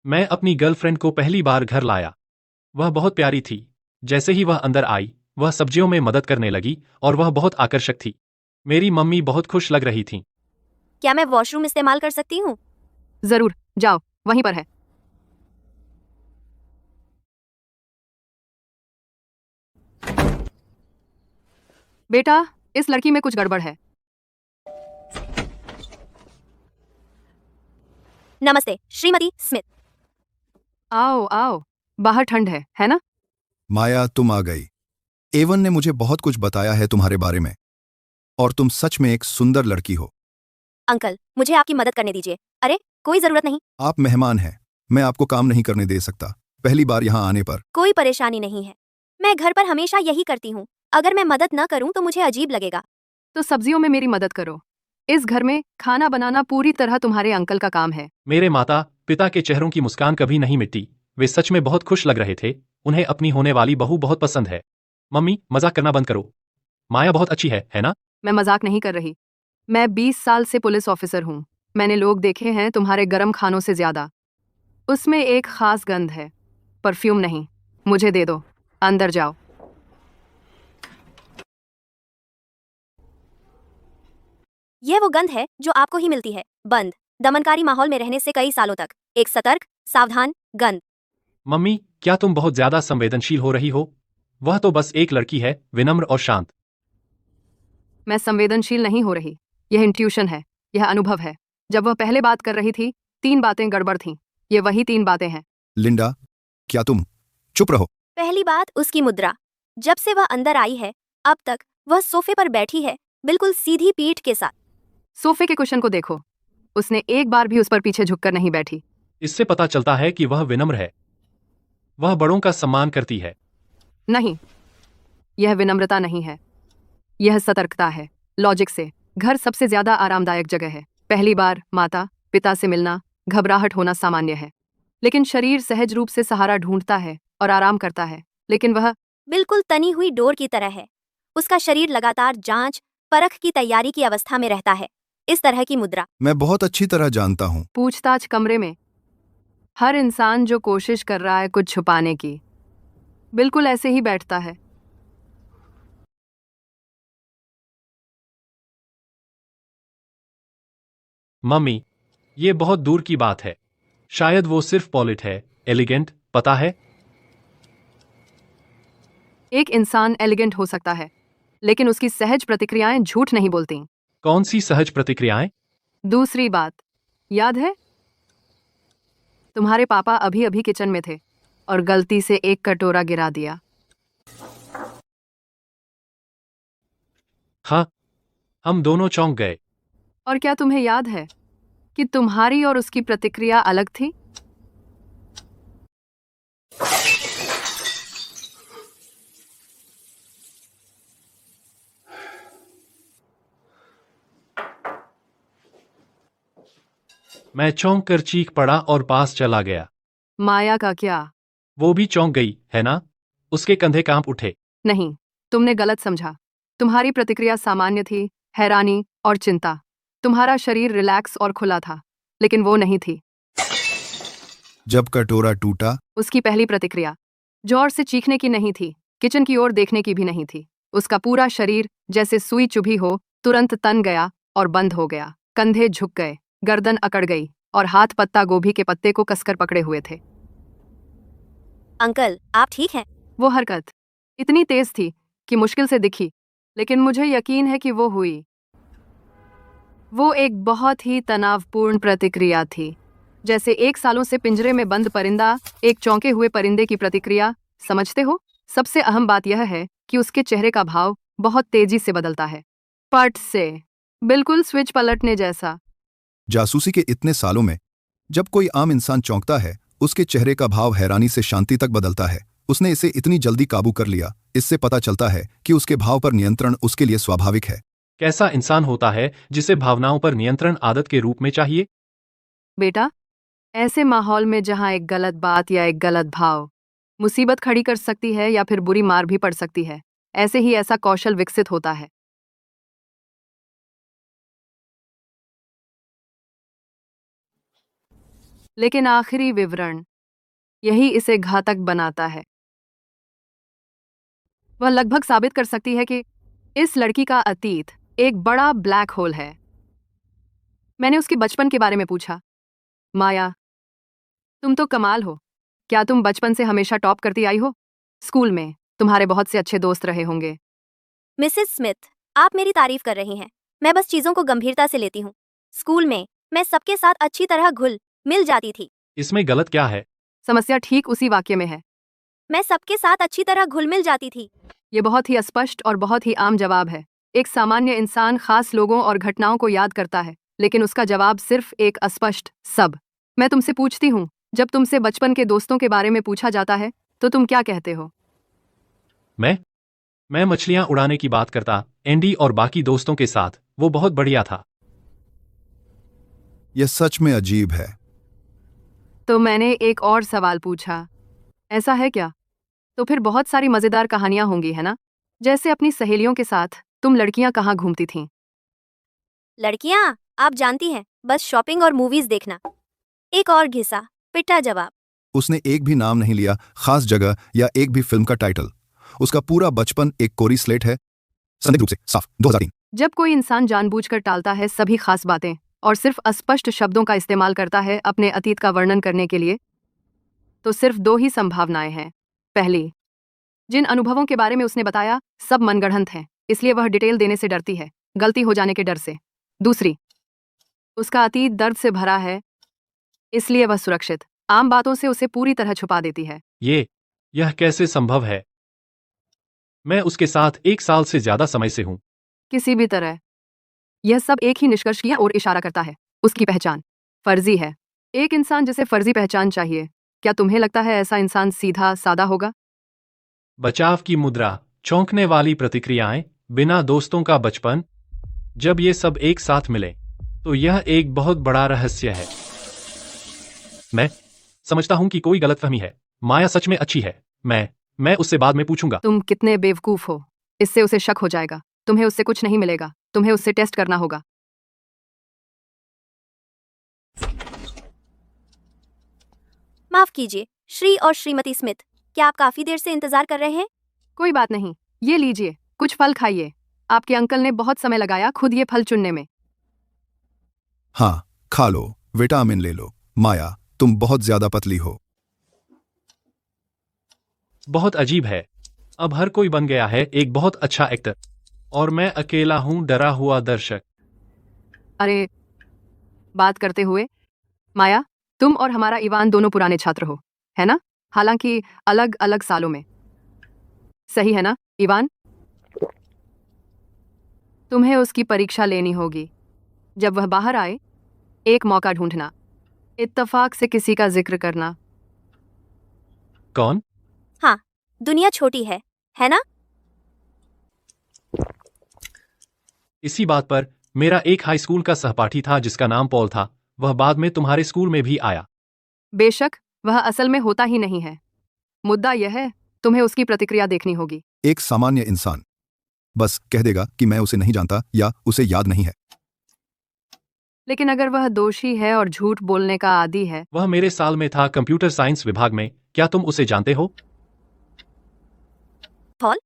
मैं अपनी गर्लफ्रेंड को पहली बार घर लाया। वह बहुत प्यारी थी। जैसे ही वह अंदर आई, वह सब्जियों में मदद करने लगी और वह बहुत आकर्षक थी। मेरी मम्मी बहुत खुश लग रही थीं। क्या मैं वॉशरूम इस्तेमाल कर सकती हूँ? जरूर, जाओ, वहीं पर है। बेटा, इस लड़की में कुछ गड़बड़ है। नमस्ते, श्रीमती स्मिथ। आओ आओ, बाहर ठंड है ना? माया, तुम आ गई। एवन ने मुझे बहुत कुछ बताया है तुम्हारे बारे में, और तुम सच में एक सुंदर लड़की हो। अंकल, मुझे आपकी मदद करने दीजिए। अरे, कोई जरूरत नहीं। आप मेहमान हैं, मैं आपको काम नहीं करने दे सकता, पहली बार यहाँ आने पर। कोई परेशानी नहीं है। मैं घर पर हमेशा यही करती हूँ। अगर मैं मदद न करूँ तो मुझे अजीब लगेगा। तो सब्जियों में मेरी मदद करो। इस घर में खाना बनाना पूरी तरह तुम्हारे अंकल का काम है। मेरे माता पिता के चेहरों की मुस्कान कभी नहीं मिटती। वे सच में बहुत खुश लग रहे थे। उन्हें अपनी होने वाली बहू बहुत पसंद है। मम्मी, मजाक करना बंद करो। माया बहुत अच्छी है ना? मैं मजाक नहीं कर रही। मैं 20 साल से पुलिस ऑफिसर हूँ। मैंने लोग देखे हैं तुम्हारे गरम खानों से ज्यादा। उसमें एक खास गंध है, परफ्यूम नहीं। मुझे दे दो, अंदर जाओ। यह वो गंध है जो आपको ही मिलती है। बंद, दमनकारी माहौल में रहने से कई सालों तक। एक सतर्क, सावधान गंध। मम्मी, क्या तुम बहुत ज्यादा संवेदनशील हो रही हो? वह तो बस एक लड़की है, विनम्र और शांत। मैं संवेदनशील नहीं हो रही। यह इंट्यूशन है, यह अनुभव है। जब वह पहले बात कर रही थी, 3 बातें गड़बड़ थीं। ये वही 3 बातें हैं। लिंडा, क्या तुम चुप रहो। पहली बात, उसकी मुद्रा। जब से वह अंदर आई है, अब तक वह सोफे पर बैठी है, बिल्कुल सीधी पीठ के साथ। सोफे के कुशन को देखो, उसने एक बार भी उस पर पीछे झुककर नहीं बैठी। इससे पता चलता है कि वह विनम्र है। वह बड़ों का सम्मान करती है। नहीं, यह विनम्रता नहीं है, यह सतर्कता है। लॉजिक से, घर सबसे ज्यादा आरामदायक जगह है। पहली बार माता पिता से मिलना, घबराहट होना सामान्य है, लेकिन शरीर सहज रूप से सहारा ढूंढता है और आराम करता है। लेकिन वह बिल्कुल तनी हुई डोर की तरह है। उसका शरीर लगातार जांच परख की तैयारी की अवस्था में रहता है। इस तरह की मुद्रा। मैं बहुत अच्छी तरह जानता हूँ। पूछताछ कमरे में हर इंसान जो कोशिश कर रहा है कुछ छुपाने की, बिल्कुल ऐसे ही बैठता है। मम्मी, ये बहुत दूर की बात है। शायद वो सिर्फ पॉलिट है, एलिगेंट, पता है। एक इंसान एलिगेंट हो सकता है, लेकिन उसकी सहज प्रतिक्रियाएं झूठ नहीं बोलती। कौन सी सहज प्रतिक्रियाएं? दूसरी बात, याद है, तुम्हारे पापा अभी अभी किचन में थे और गलती से एक कटोरा गिरा दिया। हाँ, हम दोनों चौंक गए। और क्या तुम्हें याद है कि तुम्हारी और उसकी प्रतिक्रिया अलग थी? मैं चौंक कर चीख पड़ा और पास चला गया। माया का क्या? वो भी चौंक गई, है ना? उसके कंधे कांप उठे। नहीं, तुमने गलत समझा। तुम्हारी प्रतिक्रिया सामान्य थी, हैरानी और चिंता। तुम्हारा शरीर रिलैक्स और खुला था, लेकिन वो नहीं थी। जब कटोरा टूटा, उसकी पहली प्रतिक्रिया जोर से चीखने की नहीं थी, किचन की ओर देखने की भी नहीं थी। उसका पूरा शरीर जैसे सुई चुभी हो, तुरंत तन गया और बंद हो गया। कंधे झुक गए, गर्दन अकड़ गई और हाथ पत्ता गोभी के पत्ते को कसकर पकड़े हुए थे। अंकल, आप ठीक हैं? वो हरकत इतनी तेज थी कि मुश्किल से दिखी, लेकिन मुझे यकीन है कि वो हुई। वो एक बहुत ही तनावपूर्ण प्रतिक्रिया थी, जैसे 1 सालों से पिंजरे में बंद परिंदा, एक चौंके हुए परिंदे की प्रतिक्रिया। समझते हो? सबसे अहम बात यह है कि उसके चेहरे का भाव बहुत तेजी से बदलता है, पट से, बिल्कुल स्विच पलटने जैसा। जासूसी के इतने सालों में जब कोई आम इंसान चौंकता है, उसके चेहरे का भाव हैरानी से शांति तक बदलता है। उसने इसे इतनी जल्दी काबू कर लिया। इससे पता चलता है कि उसके भाव पर नियंत्रण उसके लिए स्वाभाविक है। कैसा इंसान होता है जिसे भावनाओं पर नियंत्रण आदत के रूप में चाहिए? बेटा, ऐसे माहौल में जहां एक गलत बात या एक गलत भाव मुसीबत खड़ी कर सकती है या फिर बुरी मार भी पड़ सकती है, ऐसे ही ऐसा कौशल विकसित होता है। लेकिन आखिरी विवरण यही इसे घातक बनाता है। वह लगभग साबित कर सकती है कि इस लड़की का अतीत एक बड़ा ब्लैक होल है। मैंने उसके बचपन के बारे में पूछा। माया, तुम तो कमाल हो। क्या तुम बचपन से हमेशा टॉप करती आई हो? स्कूल में तुम्हारे बहुत से अच्छे दोस्त रहे होंगे। मिसेस स्मिथ, आप मेरी तारीफ कर रही हैं। मैं बस चीजों को गंभीरता से लेती हूँ। स्कूल में मैं सबके साथ अच्छी तरह घुल मिल जाती थी। इसमें गलत क्या है? समस्या ठीक उसी वाक्य में है। मैं सबके साथ अच्छी तरह घुल मिल जाती थी। ये बहुत ही अस्पष्ट और बहुत ही आम जवाब है। एक सामान्य इंसान खास लोगों और घटनाओं को याद करता है, लेकिन उसका जवाब सिर्फ एक अस्पष्ट सब। मैं तुमसे पूछती हूँ, जब तुमसे बचपन के दोस्तों के बारे में पूछा जाता है तो तुम क्या कहते हो? मैं मछलियां उड़ाने की बात करता, एंडी और बाकी दोस्तों के साथ। वो बहुत बढ़िया था। यह सच में अजीब है। तो मैंने एक और सवाल पूछा, ऐसा है क्या? तो फिर बहुत सारी मजेदार कहानियां होंगी, है ना? जैसे अपनी सहेलियों के साथ तुम लड़कियां कहाँ घूमती थीं? लड़कियाँ, आप जानती हैं, बस शॉपिंग और मूवीज देखना। एक और घिसा पिटा जवाब। उसने एक भी नाम नहीं लिया, खास जगह या एक भी फिल्म का टाइटल। उसका पूरा बचपन एक कोरी स्लेट है। संदिग्ध रूप से साफ 2003। जब कोई इंसान जानबूझकर टालता है सभी खास बातें और सिर्फ अस्पष्ट शब्दों का इस्तेमाल करता है अपने अतीत का वर्णन करने के लिए, तो सिर्फ दो ही संभावनाएं हैं। पहली, जिन अनुभवों के बारे में उसने बताया सब मनगढ़ंत हैं, इसलिए वह डिटेल देने से डरती है, गलती हो जाने के डर से। दूसरी, उसका अतीत दर्द से भरा है, इसलिए वह सुरक्षित आम बातों से उसे पूरी तरह छुपा देती है। यह कैसे संभव है? मैं उसके साथ 1 साल से ज्यादा समय से हूं। किसी भी तरह यह सब एक ही निष्कर्ष की ओर इशारा करता है, उसकी पहचान फर्जी है। एक इंसान जिसे फर्जी पहचान चाहिए, क्या तुम्हें लगता है ऐसा इंसान सीधा सादा होगा? बचाव की मुद्रा, चौंकने वाली प्रतिक्रियाएं, बिना दोस्तों का बचपन। जब ये सब एक साथ मिले तो यह एक बहुत बड़ा रहस्य है। मैं समझता हूं कि कोई गलतफहमी है। माया सच में अच्छी है। मैं उससे बाद में पूछूंगा। तुम कितने बेवकूफ हो। इससे उसे शक हो जाएगा। तुम्हें उससे कुछ नहीं मिलेगा, तुम्हें उससे टेस्ट करना होगा। माफ कीजिए, श्री और श्रीमती स्मिथ, क्या आप काफी देर से इंतजार कर रहे हैं? कोई बात नहीं, ये लीजिए, कुछ फल खाइए। आपके अंकल ने बहुत समय लगाया खुद ये फल चुनने में। हाँ, खा लो, विटामिन ले लो। माया, तुम बहुत ज्यादा पतली हो। बहुत अजीब है। अब हर कोई बन गया है एक बहुत अच्छा एक्टर, और मैं अकेला हूं डरा हुआ दर्शक। अरे, बात करते हुए, माया, तुम और हमारा इवान दोनों पुराने छात्र हो, है ना? हालांकि अलग अलग सालों में। सही है ना, इवान? तुम्हें उसकी परीक्षा लेनी होगी। जब वह बाहर आए, एक मौका ढूंढना, इत्तेफाक से किसी का जिक्र करना। कौन? हाँ, दुनिया छोटी है ना? इसी बात पर मेरा एक हाई स्कूल का सहपाठी था जिसका नाम पॉल था। वह बाद में तुम्हारे स्कूल में भी आया। बेशक, वह असल में होता ही नहीं है। मुद्दा यह है, तुम्हें उसकी प्रतिक्रिया देखनी होगी। एक सामान्य इंसान बस कह देगा कि मैं उसे नहीं जानता या उसे याद नहीं है। लेकिन अगर वह दोषी है और झूठ बोलने का आदी है, वह मेरे साल में था, कंप्यूटर साइंस विभाग में। क्या तुम उसे जानते हो? पॉल,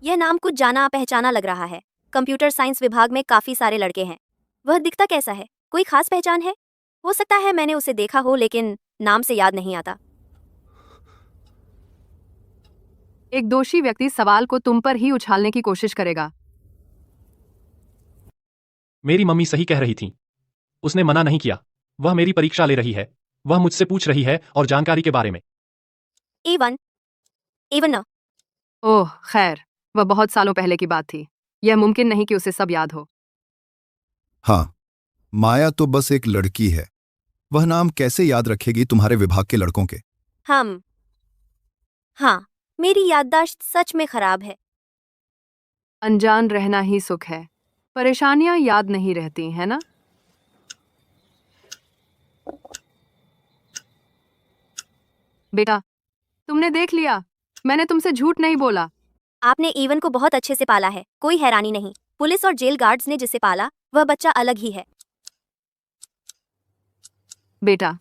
यह नाम कुछ जाना पहचाना लग रहा है। कंप्यूटर साइंस विभाग में काफी सारे लड़के हैं। वह दिखता कैसा है? कोई खास पहचान है? हो सकता है मैंने उसे देखा हो, लेकिन नाम से याद नहीं आता। एक दोषी व्यक्ति सवाल को तुम पर ही उछालने की कोशिश करेगा। मेरी मम्मी सही कह रही थी। उसने मना नहीं किया। वह मेरी परीक्षा ले रही है। वह मुझसे पूछ रही है और जानकारी के बारे में। एवन न। ओह खैर, वह बहुत सालों पहले की बात थी। यह मुमकिन नहीं कि उसे सब याद हो। हाँ, माया तो बस एक लड़की है। वह नाम कैसे याद रखेगी तुम्हारे विभाग के लड़कों के? हाँ, मेरी याददाश्त सच में खराब है। अनजान रहना ही सुख है। परेशानियां याद नहीं रहती, है ना? बेटा, तुमने देख लिया, मैंने तुमसे झूठ नहीं बोला। आपने एवन को बहुत अच्छे से पाला है, कोई हैरानी नहीं। पुलिस और जेल गार्ड्स ने जिसे पाला, वह बच्चा अलग ही है। बेटा,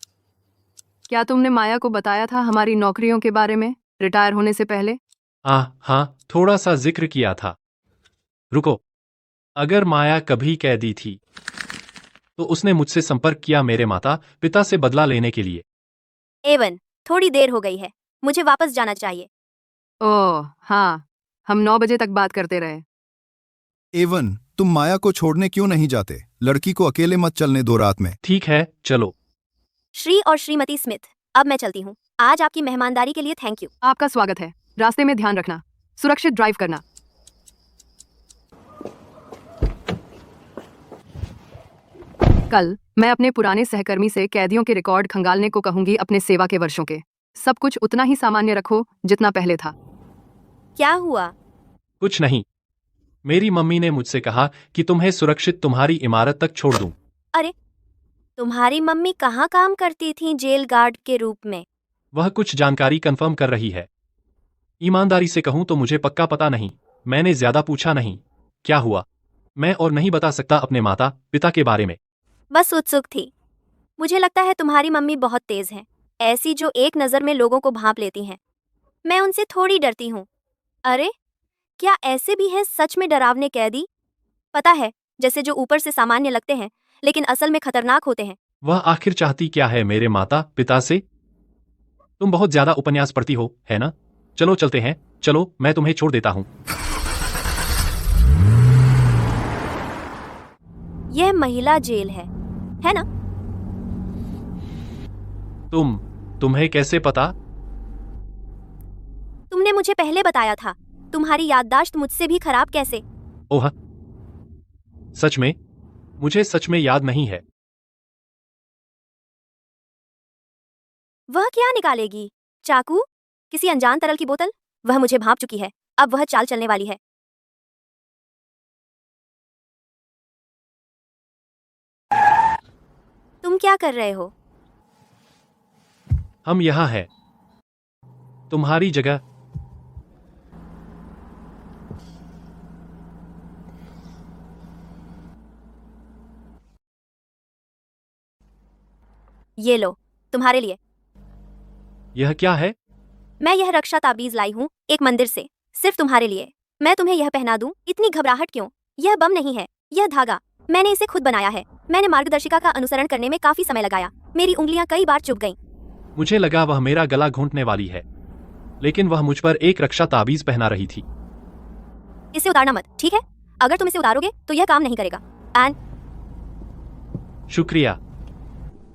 क्या तुमने माया को बताया था हमारी नौकरियों के बारे में रिटायर होने से पहले? हाँ, थोड़ा सा जिक्र किया था। रुको, अगर माया कभी कैदी थी तो उसने मुझसे संपर्क किया मेरे माता पिता से बदला लेने के लिए। एवन, थोड़ी देर हो गई है, मुझे वापस जाना चाहिए। ओह हाँ, हम 9 बजे तक बात करते रहे। एवन, तुम माया को छोड़ने क्यों नहीं जाते? लड़की को अकेले मत चलने दो रात में। ठीक है, चलो। श्री और श्रीमती स्मिथ, अब मैं चलती हूँ। आज आपकी मेहमानदारी के लिए थैंक यू। आपका स्वागत है। रास्ते में ध्यान रखना, सुरक्षित ड्राइव करना। कल मैं अपने पुराने सहकर्मी से कैदियों के रिकॉर्ड खंगालने को कहूंगी, अपने सेवा के वर्षों के। सब कुछ उतना ही सामान्य रखो जितना पहले था। क्या हुआ? कुछ नहीं, मेरी मम्मी ने मुझसे कहा कि तुम्हें सुरक्षित तुम्हारी इमारत तक छोड़ दूं। अरे, तुम्हारी मम्मी कहाँ काम करती थी जेल गार्ड के रूप में? वह कुछ जानकारी कंफर्म कर रही है। ईमानदारी से कहूं तो मुझे पक्का पता नहीं, मैंने ज्यादा पूछा नहीं। क्या हुआ? मैं और नहीं बता सकता अपने माता पिता के बारे में। बस उत्सुक थी। मुझे लगता है तुम्हारी मम्मी बहुत तेज हैं, ऐसी जो एक नज़र में लोगों को भांप लेती हैं। मैं उनसे थोड़ी डरती हूँ। अरे, क्या ऐसे भी हैं सच में डरावने कैदी? पता है, जैसे जो ऊपर से सामान्य लगते हैं लेकिन असल में खतरनाक होते हैं। वह आखिर चाहती क्या है मेरे माता पिता से? तुम बहुत ज्यादा उपन्यास पढ़ती हो, है ना? चलो चलते हैं, चलो मैं तुम्हें छोड़ देता हूं। यह महिला जेल है ना? तुम्हें कैसे पता? तुमने मुझे पहले बताया था। तुम्हारी याददाश्त मुझसे भी खराब कैसे? ओह, सच में? मुझे सच में याद नहीं है। वह क्या निकालेगी? चाकू? किसी अनजान तरल की बोतल? वह मुझे भांप चुकी है, अब वह चाल चलने वाली है। तुम क्या कर रहे हो? हम यहां हैं, तुम्हारी जगह। ये लो, तुम्हारे लिए। यह क्या है? मैं यह रक्षा ताबीज लाई हूँ एक मंदिर से, सिर्फ तुम्हारे लिए। मैं तुम्हें यह पहना दूं? इतनी घबराहट क्यों? यह बम नहीं है, यह धागा। मैंने इसे खुद बनाया है। मैंने मार्गदर्शिका का अनुसरण करने में काफी समय लगाया। मेरी उंगलियां कई बार चुभ गईं। मुझे लगा वह मेरा गला घोंटने वाली है, लेकिन वह मुझ पर एक रक्षा ताबीज पहना रही थी। इसे उतारना मत, ठीक है? अगर तुम इसे उतारोगे तो यह काम नहीं करेगा। एंड शुक्रिया।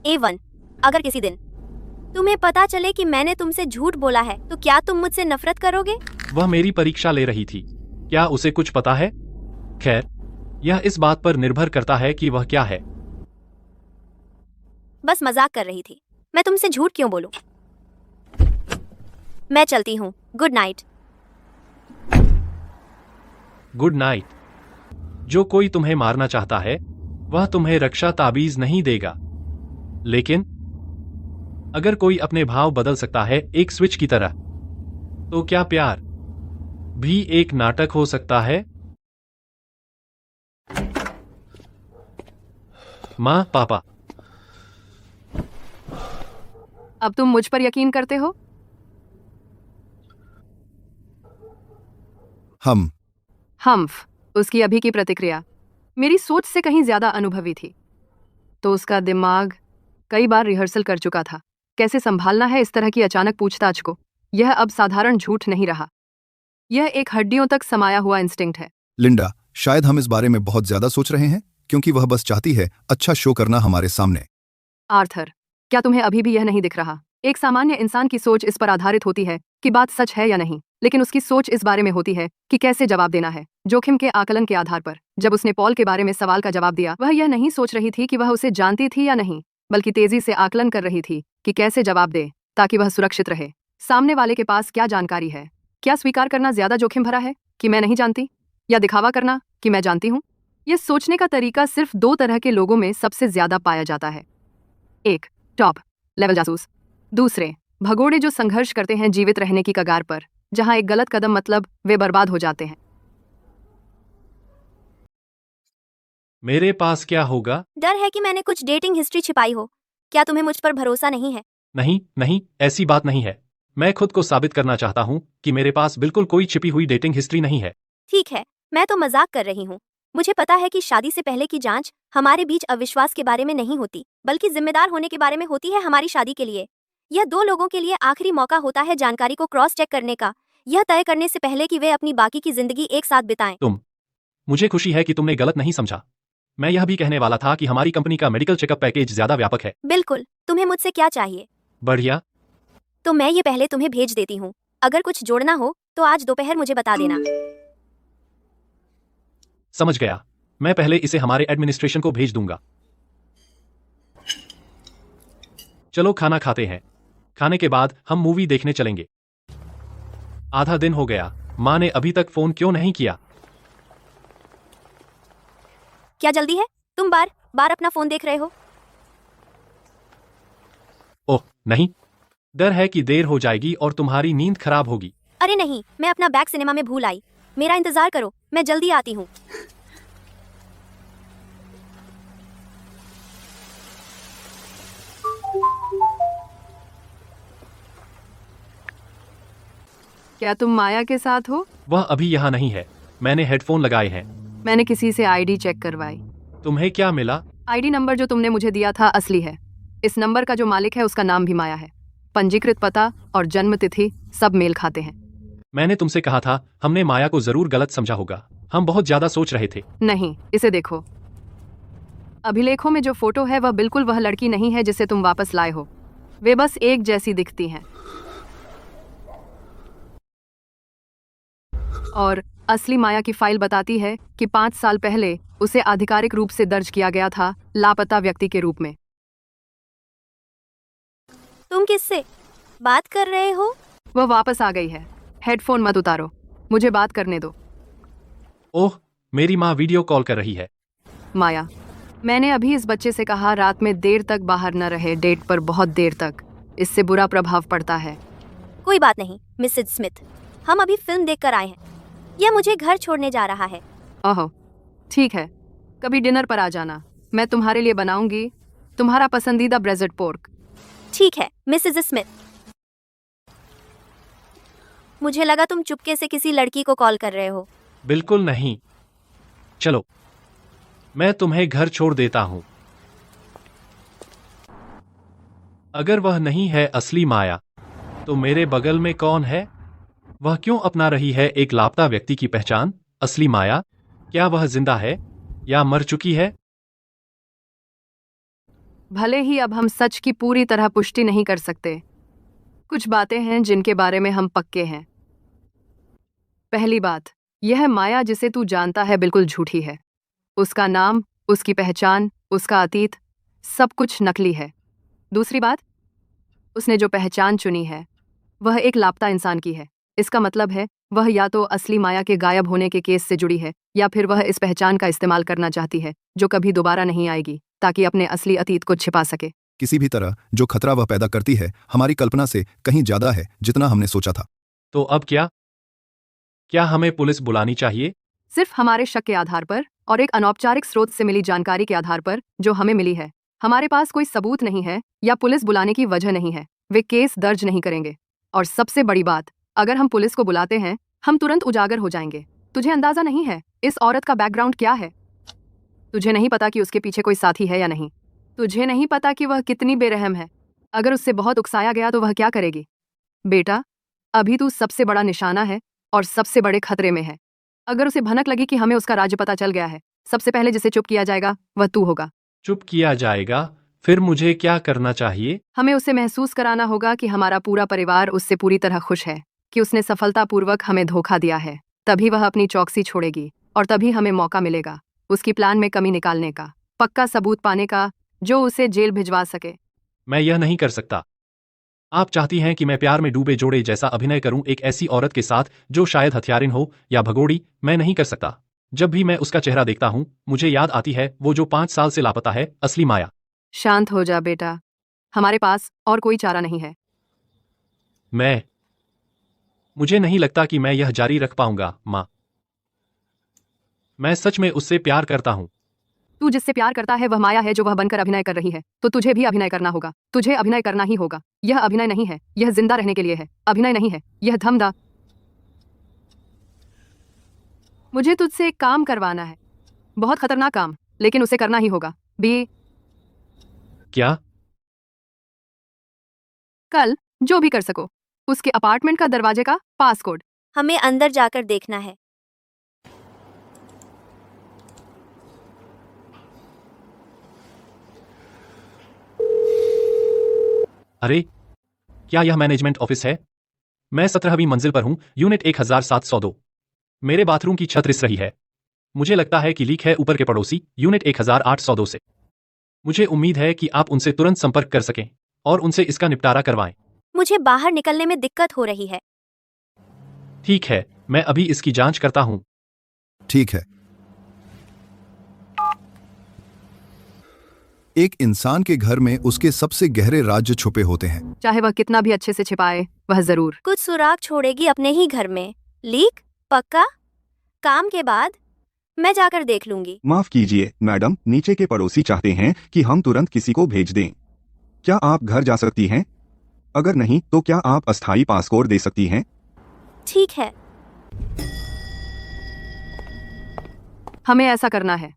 A1, अगर किसी दिन तुम्हें पता चले कि मैंने तुमसे झूठ बोला है तो क्या तुम मुझसे नफरत करोगे? वह मेरी परीक्षा ले रही थी, क्या उसे कुछ पता है? खैर, यह इस बात पर निर्भर करता है कि वह क्या है। बस मजाक कर रही थी। मैं तुमसे झूठ क्यों बोलूं? मैं चलती हूँ। Good night. Good night. जो कोई तुम्हें मारना चाहता है वह तुम्हें रक्षा ताबीज नहीं देगा, लेकिन अगर कोई अपने भाव बदल सकता है एक स्विच की तरह, तो क्या प्यार भी एक नाटक हो सकता है? माँ, पापा, अब तुम मुझ पर यकीन करते हो? हम्फ, उसकी अभी की प्रतिक्रिया मेरी सोच से कहीं ज्यादा अनुभवी थी। तो उसका दिमाग कई बार रिहर्सल कर चुका था कैसे संभालना है इस तरह की अचानक पूछताछ को। यह अब साधारण झूठ नहीं रहा, यह एक हड्डियों तक समाया हुआ इंस्टिंक्ट है। लिंडा, शायद हम इस बारे में बहुत ज्यादा सोच रहे हैं, क्योंकि वह बस चाहती है अच्छा शो करना हमारे सामने। आर्थर, क्या तुम्हें अभी भी यह नहीं दिख रहा? एक सामान्य इंसान की सोच इस पर आधारित होती है कि बात सच है या नहीं, लेकिन उसकी सोच इस बारे में होती है कि कैसे जवाब देना है, जोखिम के आकलन के आधार पर। जब उसने पॉल के बारे में सवाल का जवाब दिया, वह यह नहीं सोच रही थी कि वह उसे जानती थी या नहीं, बल्कि तेजी से आकलन कर रही थी कि कैसे जवाब दे ताकि वह सुरक्षित रहे। सामने वाले के पास क्या जानकारी है? क्या स्वीकार करना ज्यादा जोखिम भरा है कि मैं नहीं जानती, या दिखावा करना कि मैं जानती हूँ? यह सोचने का तरीका सिर्फ 2 तरह के लोगों में सबसे ज्यादा पाया जाता है। एक, टॉप लेवल जासूस। दूसरे, भगोड़े जो संघर्ष करते हैं जीवित रहने की कगार पर, जहां एक गलत कदम मतलब वे बर्बाद हो जाते हैं। मेरे पास क्या होगा? डर है कि मैंने कुछ डेटिंग हिस्ट्री छिपाई हो। क्या तुम्हें मुझ पर भरोसा नहीं है? नहीं नहीं, ऐसी बात नहीं है। मैं खुद को साबित करना चाहता हूँ कि मेरे पास बिल्कुल कोई छिपी हुई डेटिंग हिस्ट्री नहीं है। ठीक है, मैं तो मजाक कर रही हूँ। मुझे पता है कि शादी से पहले की जांच हमारे बीच अविश्वास के बारे में नहीं होती, बल्कि जिम्मेदार होने के बारे में होती है हमारी शादी के लिए। यह दो लोगों के लिए आखिरी मौका होता है जानकारी को क्रॉस चेक करने का, यह तय करने से पहले कि वे अपनी बाकी की जिंदगी एक साथ बिताएं। मुझे खुशी है कि तुमने गलत नहीं समझा। मैं यह भी कहने वाला था कि हमारी कंपनी का मेडिकल चेकअप पैकेज ज्यादा व्यापक है। बिल्कुल, तुम्हें मुझसे क्या चाहिए? बढ़िया। तो मैं ये पहले तुम्हें भेज देती हूँ। अगर कुछ जोड़ना हो तो आज दोपहर मुझे बता देना। समझ गया। मैं पहले इसे हमारे एडमिनिस्ट्रेशन को भेज दूंगा। चलो खाना खाते हैं। खाने के बाद हम मूवी देखने चलेंगे। आधा दिन हो गया, माँ ने अभी तक फोन क्यों नहीं किया? क्या जल्दी है? तुम बार बार अपना फोन देख रहे हो? ओह नहीं, डर है कि देर हो जाएगी और तुम्हारी नींद खराब होगी। अरे नहीं, मैं अपना बैग सिनेमा में भूल आई। मेरा इंतजार करो, मैं जल्दी आती हूँ। क्या तुम माया के साथ हो? वह अभी यहाँ नहीं है। मैंने हेडफोन लगाए हैं। मैंने किसी से आईडी चेक करवाई। तुम्हें क्या मिला? आईडी नंबर जो तुमने मुझे दिया था असली है। इस नंबर का जो मालिक है उसका नाम भी माया है। पंजीकृत पता और जन्म तिथि सब मेल खाते हैं। मैंने तुमसे कहा था, हमने माया को जरूर गलत समझा होगा। हम बहुत ज्यादा सोच रहे थे। नहीं, इसे देखो। अभिलेखों में जो फोटो है वह बिल्कुल वह लड़की नहीं है जिसे तुम वापस लाए हो। वे बस एक जैसी दिखती हैं। और असली माया की फाइल बताती है कि 5 साल पहले उसे आधिकारिक रूप से दर्ज किया गया था लापता व्यक्ति के रूप में। तुम किससे बात कर रहे हो? वह वापस आ गई है। हेडफोन मत उतारो, मुझे बात करने दो। ओह, मेरी माँ वीडियो कॉल कर रही है। माया, मैंने अभी इस बच्चे से कहा रात में देर तक बाहर न रहे, डेट पर बहुत देर तक। इससे बुरा प्रभाव पड़ता है। कोई बात नहीं मिसेज स्मिथ, हम अभी फिल्म देखकर आए हैं। यह मुझे घर छोड़ने जा रहा है। ओहो, ठीक है, कभी डिनर पर आ जाना। मैं तुम्हारे लिए बनाऊंगी तुम्हारा पसंदीदा ब्रेज़ेड पोर्क। ठीक है मिसेज स्मिथ। मुझे लगा तुम चुपके से किसी लड़की को कॉल कर रहे हो। बिल्कुल नहीं। चलो, मैं तुम्हें घर छोड़ देता हूं। अगर वह नहीं है असली माया, तो मेरे बगल में कौन है? वह क्यों अपना रही है एक लापता व्यक्ति की पहचान? असली माया, क्या वह जिंदा है या मर चुकी है? भले ही अब हम सच की पूरी तरह पुष्टि नहीं कर सकते, कुछ बातें हैं जिनके बारे में हम पक्के हैं। पहली बात, यह माया जिसे तू जानता है बिल्कुल झूठी है। उसका नाम, उसकी पहचान, उसका अतीत, सब कुछ नकली है। दूसरी बात, उसने जो पहचान चुनी है वह एक लापता इंसान की है। इसका मतलब है वह या तो असली माया के गायब होने के केस से जुड़ी है, या फिर वह इस पहचान का इस्तेमाल करना चाहती है जो कभी दोबारा नहीं आएगी, ताकि अपने असली अतीत को छिपा सके। किसी भी तरह जो खतरा वह पैदा करती है हमारी कल्पना से कहीं ज्यादा है जितना हमने सोचा था। तो अब क्या? क्या हमें पुलिस बुलानी चाहिए? सिर्फ हमारे शक के आधार पर और एक अनौपचारिक स्रोत से मिली जानकारी के आधार पर जो हमें मिली है। हमारे पास कोई सबूत नहीं है या पुलिस बुलाने की वजह नहीं है। वे केस दर्ज नहीं करेंगे। और सबसे बड़ी बात, अगर हम पुलिस को बुलाते हैं हम तुरंत उजागर हो जाएंगे। तुझे अंदाजा नहीं है इस औरत का बैकग्राउंड क्या है। तुझे नहीं पता कि उसके पीछे कोई साथी है या नहीं। तुझे नहीं पता कि वह कितनी बेरहम है। अगर उससे बहुत उकसाया गया तो वह क्या करेगी? बेटा, अभी तू सबसे बड़ा निशाना है और सबसे बड़े खतरे में है। अगर उसे भनक लगी कि हमें उसका राज्य पता चल गया है, सबसे पहले जिसे चुप किया जाएगा वह तू होगा। चुप किया जाएगा? फिर मुझे क्या करना चाहिए? हमें उसे महसूस कराना होगा कि हमारा पूरा परिवार उससे पूरी तरह खुश है, कि उसने सफलतापूर्वक हमें धोखा दिया है। तभी वह अपनी चौकसी छोड़ेगी और तभी हमें मौका मिलेगा उसकी प्लान में कमी निकालने का, पक्का सबूत पाने का जो उसे जेल भिजवा सके। मैं यह नहीं कर सकता। आप चाहती हैं कि मैं प्यार में डूबे जोड़े जैसा अभिनय करूं एक ऐसी औरत के साथ जो शायद हथियारिन हो या भगोड़ी? मैं नहीं कर सकता। जब भी मैं उसका चेहरा देखता हूं मुझे याद आती है वो जो 5 साल से लापता है, असली माया। शांत हो जा बेटा, हमारे पास और कोई चारा नहीं है। मुझे नहीं लगता कि मैं यह जारी रख पाऊंगा, माँ। मैं सच में उससे प्यार करता हूं। तू जिससे प्यार करता है वह माया है जो वह बनकर अभिनय कर रही है, तो तुझे भी अभिनय करना होगा। तुझे अभिनय करना ही होगा। यह अभिनय नहीं है, यह जिंदा रहने के लिए है। अभिनय नहीं है, यह धमदा। मुझे तुझसे एक काम करवाना है, बहुत खतरनाक काम, लेकिन उसे करना ही होगा। बी क्या? कल जो भी कर सको, उसके अपार्टमेंट का दरवाजे का पासकोड। हमें अंदर जाकर देखना है। अरे, क्या यह मैनेजमेंट ऑफिस है? मैं 17वीं मंजिल पर हूं, यूनिट 1702। मेरे बाथरूम की छत रिस रही है। मुझे लगता है कि लीक है ऊपर के पड़ोसी यूनिट 1802 से। मुझे उम्मीद है कि आप उनसे तुरंत संपर्क कर सकें और उनसे इसका निपटारा करवाएं। मुझे बाहर निकलने में दिक्कत हो रही है। ठीक है, मैं अभी इसकी जांच करता हूं। ठीक है। एक इंसान के घर में उसके सबसे गहरे राज्य छुपे होते हैं। चाहे वह कितना भी अच्छे से छिपाए, वह जरूर कुछ सुराग छोड़ेगी अपने ही घर में। लीक? पक्का? काम के बाद मैं जाकर देख लूंगी। माफ कीजिए मैडम, नीचे के पड़ोसी चाहते हैं कि हम तुरंत किसी को भेज दें। क्या आप घर जा सकती हैं? अगर नहीं तो क्या आप अस्थायी पासकोड दे सकती हैं? ठीक है। हमें ऐसा करना है,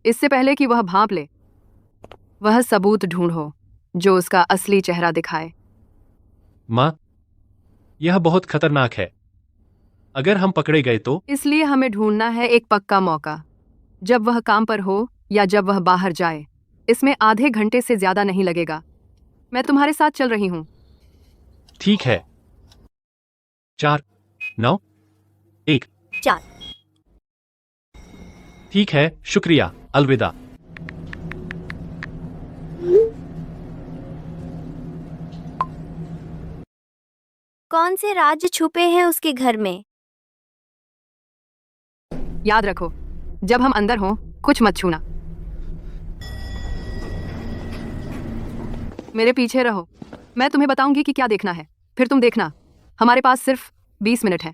इससे पहले कि वह भांप ले। वह सबूत ढूंढो जो उसका असली चेहरा दिखाए। माँ, यह बहुत खतरनाक है। अगर हम पकड़े गए तो? इसलिए हमें ढूंढना है एक पक्का मौका, जब वह काम पर हो या जब वह बाहर जाए। इसमें आधे घंटे से ज्यादा नहीं लगेगा। मैं तुम्हारे साथ चल रही हूँ। ठीक है। 4, 9, 1। 4। ठीक है, शुक्रिया, अलविदा। कौन से राज्य छुपे हैं उसके घर में? याद रखो, जब हम अंदर हों कुछ मत छूना। मेरे पीछे रहो, मैं तुम्हें बताऊंगी कि क्या देखना है, फिर तुम देखना। हमारे पास सिर्फ 20 मिनट है।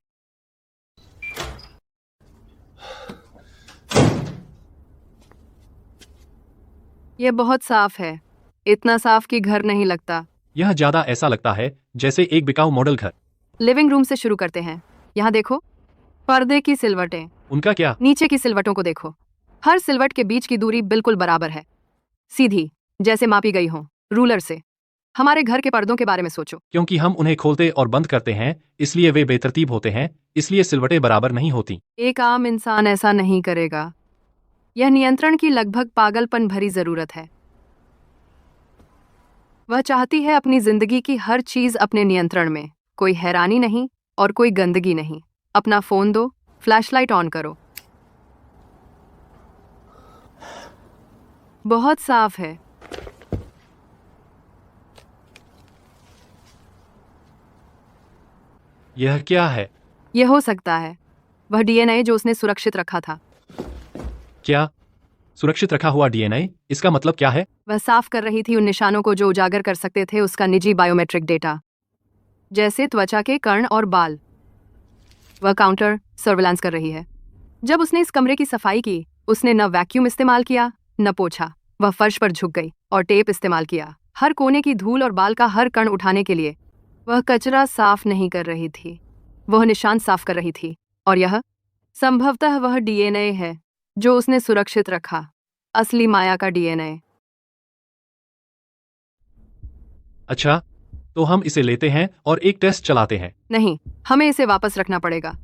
यह बहुत साफ है, इतना साफ कि घर नहीं लगता। यह ज्यादा ऐसा लगता है जैसे एक बिकाऊ मॉडल घर। लिविंग रूम से शुरू करते हैं। यहाँ देखो, पर्दे की सिलवटें। उनका क्या? नीचे की सिलवटों को देखो। हर सिलवट के बीच की दूरी बिल्कुल बराबर है, सीधी, जैसे मापी गई हो रूलर से। हमारे घर के पर्दों के बारे में सोचो। क्योंकि हम उन्हें खोलते और बंद करते हैं, इसलिए वे बेतरतीब होते हैं, इसलिए सिलवटें बराबर नहीं होती। एक आम इंसान ऐसा नहीं करेगा। यह नियंत्रण की लगभग पागलपन भरी जरूरत है। वह चाहती है अपनी जिंदगी की हर चीज अपने नियंत्रण में, कोई हैरानी नहीं और कोई गंदगी नहीं। अपना फोन दो, फ्लैशलाइट ऑन करो। बहुत साफ है। यह क्या है? यह हो सकता है वह डीएनए जो उसने सुरक्षित रखा था। क्या? सुरक्षित रखा हुआ डीएनए? इसका मतलब क्या है? वह साफ कर रही थी उन निशानों को जो उजागर कर सकते थे उसका निजी बायोमेट्रिक डेटा, जैसे त्वचा के कर्ण और बाल। वह काउंटर सर्विलांस कर रही है। जब उसने इस कमरे की सफाई की, उसने न वैक्यूम इस्तेमाल किया न पोछा। वह फर्श पर झुक गई और टेप इस्तेमाल किया, हर कोने की धूल और बाल का हर कण उठाने के लिए। वह कचरा साफ नहीं कर रही थी, वह निशान साफ कर रही थी। और यह संभवतः वह डीएनए है जो उसने सुरक्षित रखा, असली माया का डीएनए। अच्छा, तो हम इसे लेते हैं और एक टेस्ट चलाते हैं। नहीं, हमें इसे वापस रखना पड़ेगा।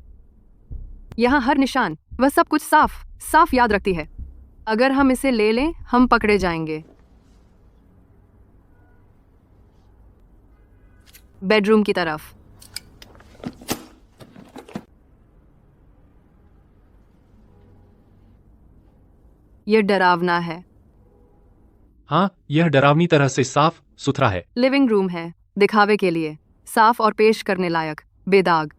यहाँ हर निशान, वह सब कुछ साफ साफ याद रखती है। अगर हम इसे ले लें, हम पकड़े जाएंगे। बेडरूम की तरफ। यह डरावना है। हाँ, यह डरावनी तरह से साफ सुथरा है। लिविंग रूम है, दिखावे के लिए, साफ और पेश करने लायक, बेदाग।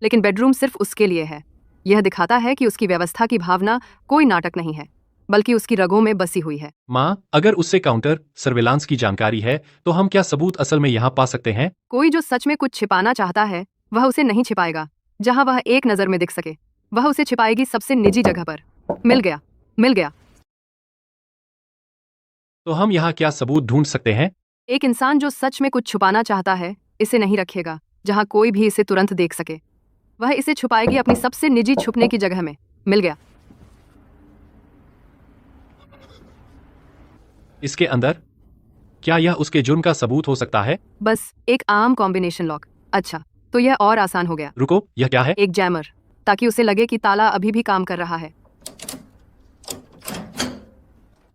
लेकिन बेडरूम सिर्फ उसके लिए है। यह दिखाता है कि उसकी व्यवस्था की भावना कोई नाटक नहीं है, बल्कि उसकी रगों में बसी हुई है। माँ, अगर उससे काउंटर सर्विलांस की जानकारी है, तो हम क्या सबूत असल में यहाँ पा सकते हैं? कोई जो सच में कुछ छिपाना चाहता है, वह उसे नहीं छिपाएगा जहां वह एक नजर में दिख सके। वह उसे छिपाएगी सबसे निजी जगह पर। मिल गया, मिल गया। तो हम यहाँ क्या सबूत ढूंढ सकते हैं? एक इंसान जो सच में कुछ छुपाना चाहता है इसे नहीं रखेगा जहां कोई भी इसे तुरंत देख सके। वह इसे छुपाएगी अपनी सबसे निजी छुपने की जगह में। मिल गया। इसके अंदर? क्या यह उसके जुर्म का सबूत हो सकता है? बस एक आम कॉम्बिनेशन लॉक। अच्छा, तो यह और आसान हो गया। रुको, यह क्या है? एक जैमर, ताकि उसे लगे कि ताला अभी भी काम कर रहा है।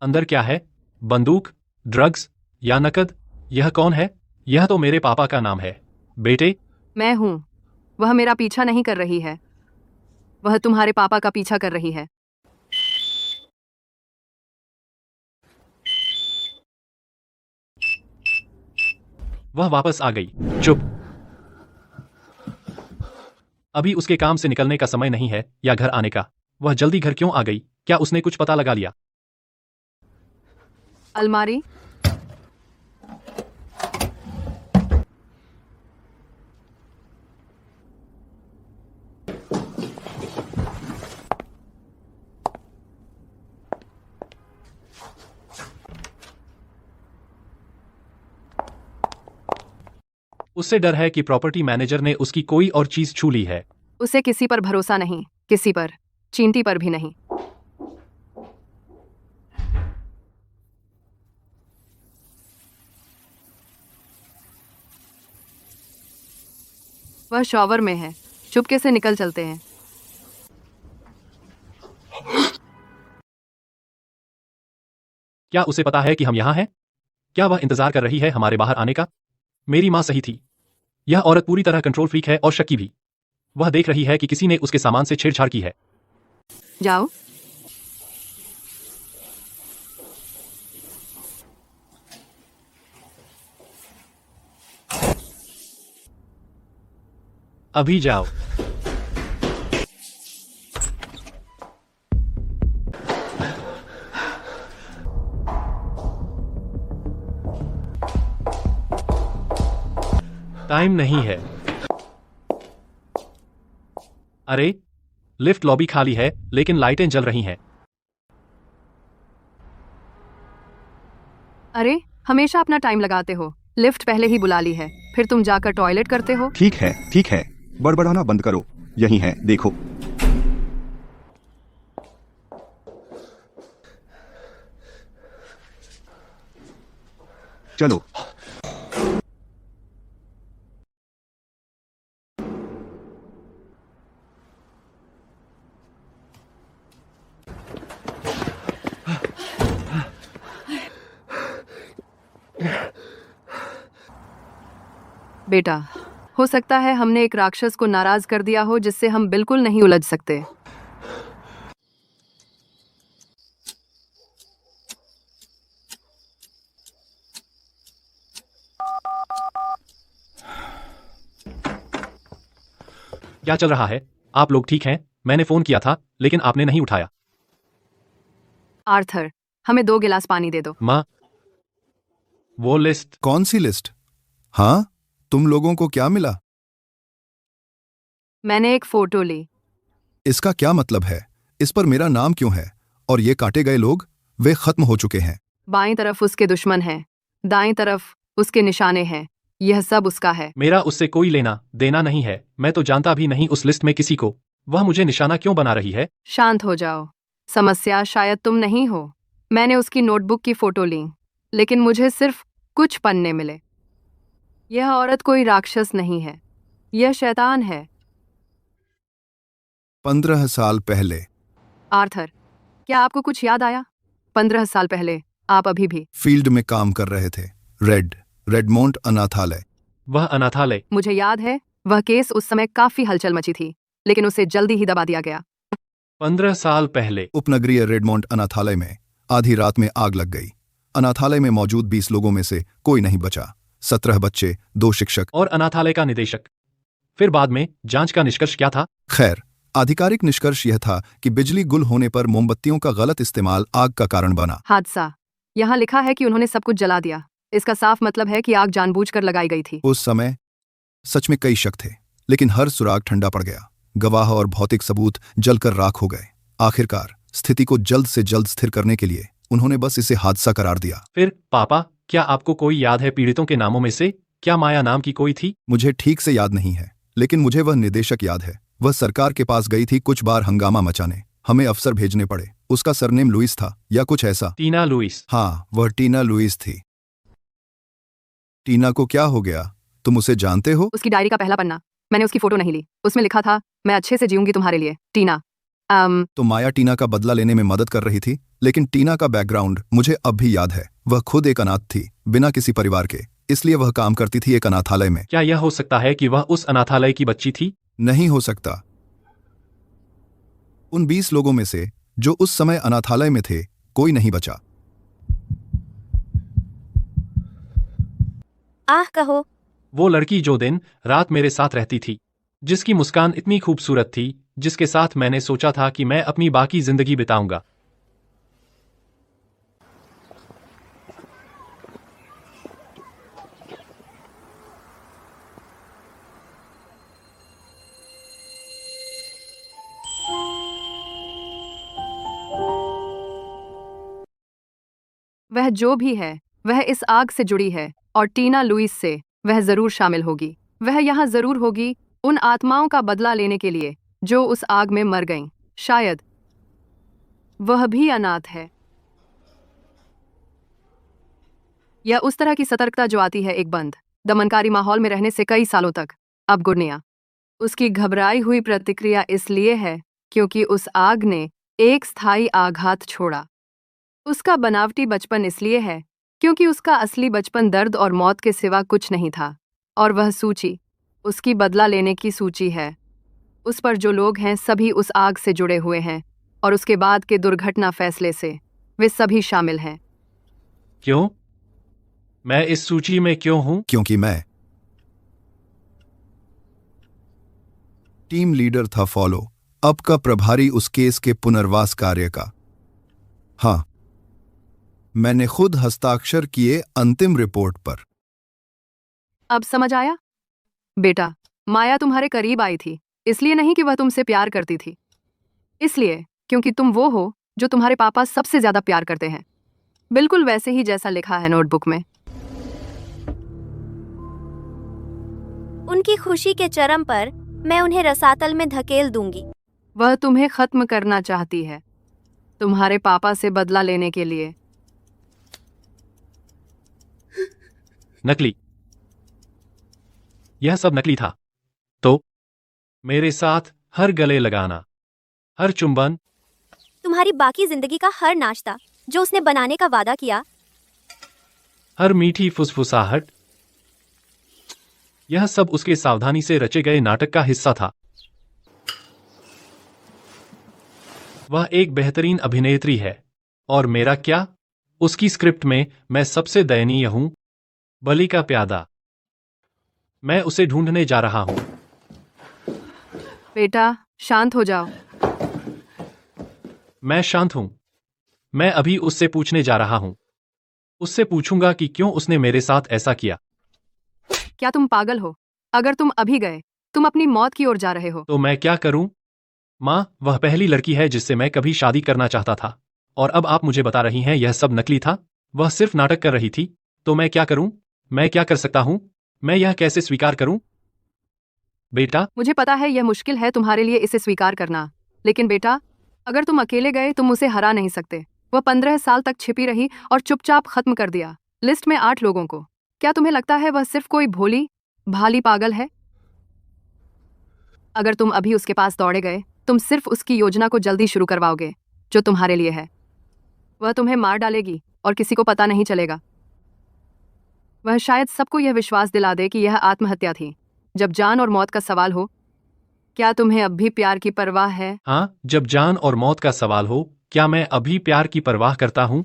अंदर क्या है? बंदूक, ड्रग्स या नकद? यह कौन है? यह तो मेरे पापा का नाम है। बेटे, मैं हूं। वह मेरा पीछा नहीं कर रही है, वह तुम्हारे पापा का पीछा कर रही है। वह वापस आ गई। चुप। अभी उसके काम से निकलने का समय नहीं है या घर आने का। वह जल्दी घर क्यों आ गई? क्या उसने कुछ पता लगा लिया? अलमारी। उससे डर है कि प्रॉपर्टी मैनेजर ने उसकी कोई और चीज छू ली है। उसे किसी पर भरोसा नहीं, किसी पर, चींटी पर भी नहीं। वह शॉवर में है। चुपके से निकल चलते हैं। क्या उसे पता है कि हम यहाँ हैं? क्या वह इंतजार कर रही है हमारे बाहर आने का? मेरी माँ सही थी। यह औरत पूरी तरह कंट्रोल फ्रीक है और शक्की भी। वह देख रही है कि किसी ने उसके सामान से छेड़छाड़ की है। जाओ। अभी जाओ। टाइम नहीं है। अरे, लिफ्ट लॉबी खाली है लेकिन लाइटें जल रही हैं। अरे, हमेशा अपना टाइम लगाते हो। लिफ्ट पहले ही बुला ली है, फिर तुम जाकर टॉयलेट करते हो। ठीक है, बड़बड़ाना बंद करो। यही है, देखो। चलो। बेटा, हो सकता है हमने एक राक्षस को नाराज कर दिया हो जिससे हम बिल्कुल नहीं उलझ सकते। क्या चल रहा है? आप लोग ठीक हैं? मैंने फोन किया था लेकिन आपने नहीं उठाया। आर्थर, हमें 2 गिलास पानी दे दो। माँ, वो लिस्ट। कौन सी लिस्ट? हाँ, तुम लोगों को क्या मिला? मैंने एक फोटो ली। इसका क्या मतलब है? इस पर मेरा नाम क्यों है? और ये काटे गए लोग, वे खत्म हो चुके हैं। बाईं तरफ उसके दुश्मन हैं, दाईं तरफ उसके निशाने हैं। यह सब उसका है। मेरा उससे कोई लेना देना नहीं है। मैं तो जानता भी नहीं उस लिस्ट में किसी को। वह मुझे निशाना क्यों बना रही है? शांत हो जाओ। समस्या शायद तुम नहीं हो। मैंने उसकी नोटबुक की फोटो ली, लेकिन मुझे सिर्फ कुछ पन्ने मिले। यह औरत कोई राक्षस नहीं है, यह शैतान है। 15 साल पहले। आर्थर, क्या आपको कुछ याद आया? 15 साल पहले आप अभी भी। फील्ड में काम कर रहे थे। रेडमोंट अनाथालय। वह अनाथालय। मुझे याद है, वह केस उस समय काफी हलचल मची थी, लेकिन उसे जल्दी ही दबा दिया गया। 15 साल पहले। उपनगरीय रेडमोंट अनाथालय में आधी रात में आग लग गई। अनाथालय में मौजूद 20 लोगों में से कोई नहीं बचा। 17 बच्चे, 2 शिक्षक और अनाथालय का निदेशक। फिर बाद में जांच का निष्कर्ष क्या था? खैर, आधिकारिक निष्कर्ष यह था कि बिजली गुल होने पर मोमबत्तियों का गलत इस्तेमाल आग का कारण बना। हादसा। यहाँ लिखा है कि उन्होंने सब कुछ जला दिया। इसका साफ मतलब है कि आग जानबूझकर लगाई गई थी। उस समय सच में कई शक थे, लेकिन हर सुराग ठंडा पड़ गया। गवाह और भौतिक सबूत जलकर राख हो गए। आखिरकार स्थिति को जल्द से जल्द स्थिर करने के लिए उन्होंने बस इसे हादसा करार दिया। फिर पापा, क्या आपको कोई याद है पीड़ितों के नामों में से? क्या माया नाम की कोई थी? मुझे ठीक से याद नहीं है, लेकिन मुझे वह निदेशक याद है। वह सरकार के पास गई थी कुछ बार हंगामा मचाने, हमें अफसर भेजने पड़े। उसका सरनेम लुइस था या कुछ ऐसा। टीना लुइस। हाँ, वह टीना लुइस थी। टीना को क्या हो गया, तुम उसे जानते हो? उसकी डायरी का पहला पन्ना, मैंने उसकी फोटो नहीं ली। उसमें लिखा था, मैं अच्छे से जीऊंगी तुम्हारे लिए, टीना। तो माया टीना का बदला लेने में मदद कर रही थी, लेकिन टीना का बैकग्राउंड मुझे अब भी याद है। वह खुद एक अनाथ थी, बिना किसी परिवार के, इसलिए वह काम करती थी एक अनाथालय में। क्या यह हो सकता है कि वह उस अनाथालय की बच्ची थी? नहीं हो सकता। उन 20 लोगों में से जो उस समय अनाथालय में थे, कोई नहीं बचा। आह कहो। वो लड़की जो दिन रात मेरे साथ रहती थी, जिसकी मुस्कान इतनी खूबसूरत थी, जिसके साथ मैंने सोचा था कि मैं अपनी बाकी जिंदगी बिताऊंगा। वह जो भी है, वह इस आग से जुड़ी है, और टीना लुइस से वह जरूर शामिल होगी। वह यहाँ जरूर होगी, उन आत्माओं का बदला लेने के लिए जो उस आग में मर गईं। शायद वह भी अनाथ है, या उस तरह की सतर्कता जो आती है एक बंद दमनकारी माहौल में रहने से कई सालों तक। अब गुर्निया, उसकी घबराई हुई प्रतिक्रिया इसलिए है क्योंकि उस आग ने एक स्थायी आघात छोड़ा। उसका बनावटी बचपन इसलिए है क्योंकि उसका असली बचपन दर्द और मौत के सिवा कुछ नहीं था। और वह सूची उसकी बदला लेने की सूची है। उस पर जो लोग हैं सभी उस आग से जुड़े हुए हैं, और उसके बाद के दुर्घटना फैसले से वे सभी शामिल हैं। क्यों? मैं इस सूची में क्यों हूं? क्योंकि मैं टीम लीडर था फॉलो अप का, प्रभारी उस केस के पुनर्वास कार्य का। हाँ, मैंने खुद हस्ताक्षर किए अंतिम रिपोर्ट पर। अब समझ आया? बेटा, माया तुम्हारे करीब आई थी, इसलिए नहीं कि वह तुमसे प्यार करती थी, इसलिए क्योंकि तुम वो हो जो तुम्हारे पापा सबसे ज्यादा प्यार करते हैं। बिल्कुल वैसे ही जैसा लिखा है नोटबुक में। उनकी खुशी के चरम पर मैं उन्हें रसातल में धकेल दूंगी। वह तुम्हें खत्म करना चाहती है, तुम्हारे पापा से बदला लेने के लिए। नकली। यह सब नकली था। तो मेरे साथ हर गले लगाना, हर चुंबन, तुम्हारी बाकी जिंदगी का हर नाश्ता जो उसने बनाने का वादा किया, हर मीठी फुसफुसाहट, यह सब उसके सावधानी से रचे गए नाटक का हिस्सा था। वह एक बेहतरीन अभिनेत्री है, और मेरा क्या? उसकी स्क्रिप्ट में मैं सबसे दयनीय हूं, बलि का प्यादा। मैं उसे ढूंढने जा रहा हूं। बेटा, शांत हो जाओ। मैं शांत हूं। मैं अभी उससे पूछने जा रहा हूं। उससे पूछूंगा कि क्यों उसने मेरे साथ ऐसा किया। क्या तुम पागल हो? अगर तुम अभी गए, तुम अपनी मौत की ओर जा रहे हो। तो मैं क्या करूं? माँ, वह पहली लड़की है जिससे मैं कभी शादी करना चाहता था, और अब आप मुझे बता रही हैं यह सब नकली था? वह सिर्फ नाटक कर रही थी। तो मैं क्या करूं? मैं क्या कर सकता हूं? मैं यह कैसे स्वीकार करूं? बेटा, मुझे पता है यह मुश्किल है तुम्हारे लिए इसे स्वीकार करना, लेकिन बेटा, अगर तुम अकेले गए तुम उसे हरा नहीं सकते। वह 15 साल तक छिपी रही और चुपचाप खत्म कर दिया लिस्ट में 8 लोगों को। क्या तुम्हें लगता है वह सिर्फ कोई भोली भाली पागल है? अगर तुम अभी उसके पास दौड़े गए, तुम सिर्फ उसकी योजना को जल्दी शुरू करवाओगे जो तुम्हारे लिए है। वह तुम्हें मार डालेगी और किसी को पता नहीं चलेगा। वह शायद सबको यह विश्वास दिला दे कि यह आत्महत्या थी। जब जान और मौत का सवाल हो, क्या तुम्हें अब भी प्यार की परवाह है? हाँ, जब जान और मौत का सवाल हो, क्या मैं अभी प्यार की परवाह करता हूं?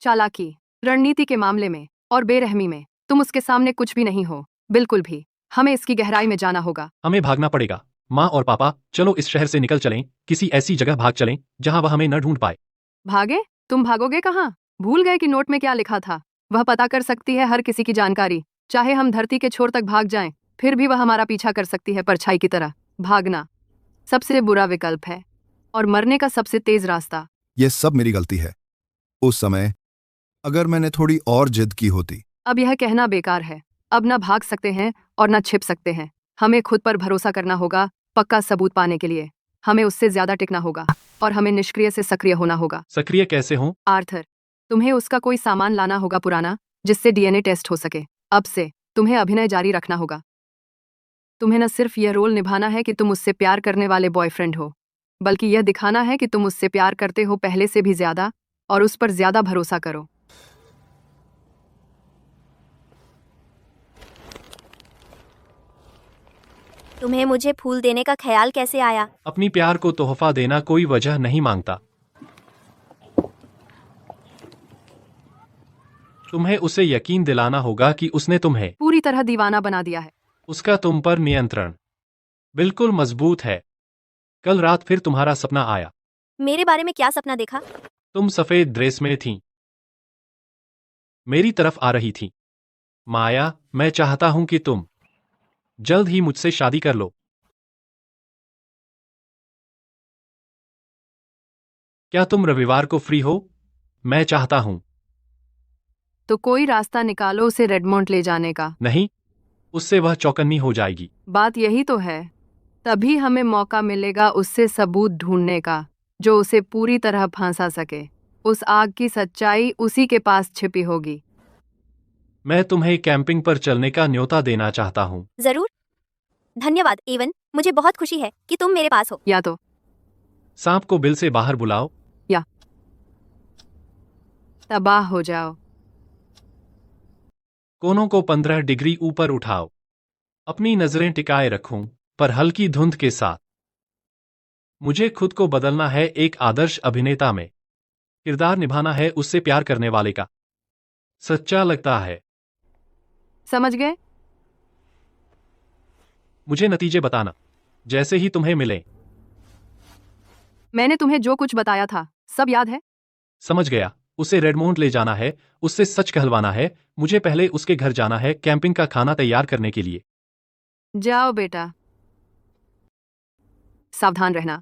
चालाकी, रणनीति के मामले में और बेरहमी में तुम उसके सामने कुछ भी नहीं हो, बिल्कुल भी। हमें इसकी गहराई में जाना होगा। हमें भागना पड़ेगा। माँ और पापा, चलो इस शहर से निकल चलें, किसी ऐसी जगह भाग चलें जहां वह हमें न ढूंढ पाए। भागे? तुम भागोगे कहाँ? भूल गए कि नोट में क्या लिखा था? वह पता कर सकती है हर किसी की जानकारी। चाहे हम धरती के छोर तक भाग जाएं, फिर भी वह हमारा पीछा कर सकती है परछाई की तरह। भागना सबसे बुरा विकल्प है और मरने का सबसे तेज रास्ता। यह सब मेरी गलती है। उस समय अगर मैंने थोड़ी और जिद की होती। अब यह कहना बेकार है। अब न भाग सकते हैं और न छिप सकते हैं। हमें खुद पर भरोसा करना होगा, पक्का सबूत पाने के लिए। हमें उससे ज्यादा टिकना होगा और हमें निष्क्रिय से सक्रिय होना होगा। सक्रिय कैसे हो? आर्थर, तुम्हें उसका कोई सामान लाना होगा पुराना, जिससे डीएनए टेस्ट हो सके। अब से तुम्हें अभिनय जारी रखना होगा। तुम्हें न सिर्फ यह रोल निभाना है कि तुम उससे प्यार करने वाले बॉयफ्रेंड हो, बल्कि यह दिखाना है कि तुम उससे प्यार करते हो पहले से भी ज्यादा, और उस पर ज्यादा भरोसा करो। तुम्हें मुझे फूल देने का ख्याल कैसे आया? अपनी प्यार को तोहफा देना कोई वजह नहीं मांगता। तुम्हें उसे यकीन दिलाना होगा कि उसने तुम्हें पूरी तरह दीवाना बना दिया है। उसका तुम पर नियंत्रण बिल्कुल मजबूत है। कल रात फिर तुम्हारा सपना आया। मेरे बारे में क्या सपना देखा? तुम सफेद ड्रेस में थीं, मेरी तरफ आ रही थी। माया, मैं चाहता हूं कि तुम जल्द ही मुझसे शादी कर लो। क्या तुम रविवार को फ्री हो? मैं चाहता हूं। तो कोई रास्ता निकालो उसे रेडमोंट ले जाने का। नहीं, उससे वह चौकन्नी हो जाएगी। बात यही तो है। तभी हमें मौका मिलेगा उससे सबूत ढूंढने का, जो उसे पूरी तरह फंसा सके। उस आग की सच्चाई उसी के पास छिपी होगी। मैं तुम्हें कैंपिंग पर चलने का न्योता देना चाहता हूं। जरूर। धन्यवाद एवन, मुझे बहुत खुशी है कि तुम मेरे पास हो। या तो सांप को बिल से बाहर बुलाओ। या तबाह हो जाओ। कोनों को 15 डिग्री ऊपर उठाओ। अपनी नजरें टिकाए रखूं, पर हल्की धुंध के साथ। मुझे खुद को बदलना है एक आदर्श अभिनेता में। किरदार निभाना है उससे प्यार करने वाले का। सच्चा लगता है। समझ गए? मुझे नतीजे बताना जैसे ही तुम्हें मिले। मैंने तुम्हें जो कुछ बताया था सब याद है? समझ गया। उसे रेडमोंट ले जाना है, उससे सच कहलवाना है। मुझे पहले उसके घर जाना है कैंपिंग का खाना तैयार करने के लिए। जाओ बेटा, सावधान रहना।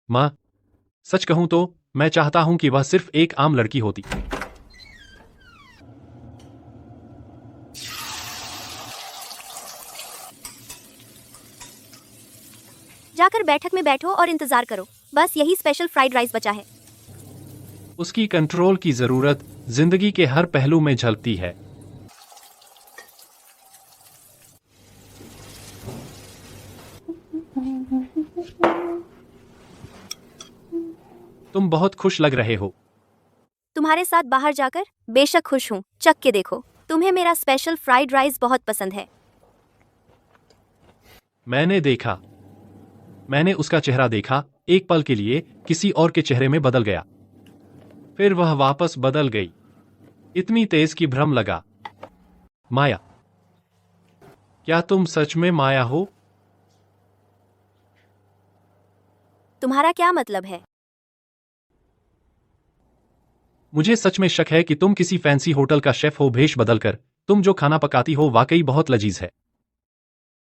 माँ, सच कहूं तो मैं चाहता हूं कि वह सिर्फ एक आम लड़की होती। जाकर बैठक में बैठो और इंतजार करो। बस यही स्पेशल फ्राइड राइस बचा है। उसकी कंट्रोल की जरूरत जिंदगी के हर पहलू में झलकती है। तुम बहुत खुश लग रहे हो। तुम्हारे साथ बाहर जाकर बेशक खुश हूँ। चख के देखो, तुम्हें मेरा स्पेशल फ्राइड राइस बहुत पसंद है। मैंने देखा। मैंने उसका चेहरा देखा। एक पल के लिए किसी और के चेहरे में बदल गया, फिर वह वापस बदल गई। इतनी तेज कि भ्रम लगा। माया, क्या तुम सच में माया हो? तुम्हारा क्या मतलब है? मुझे सच में शक है कि तुम किसी फैंसी होटल का शेफ हो भेष बदलकर। तुम जो खाना पकाती हो वाकई बहुत लजीज है।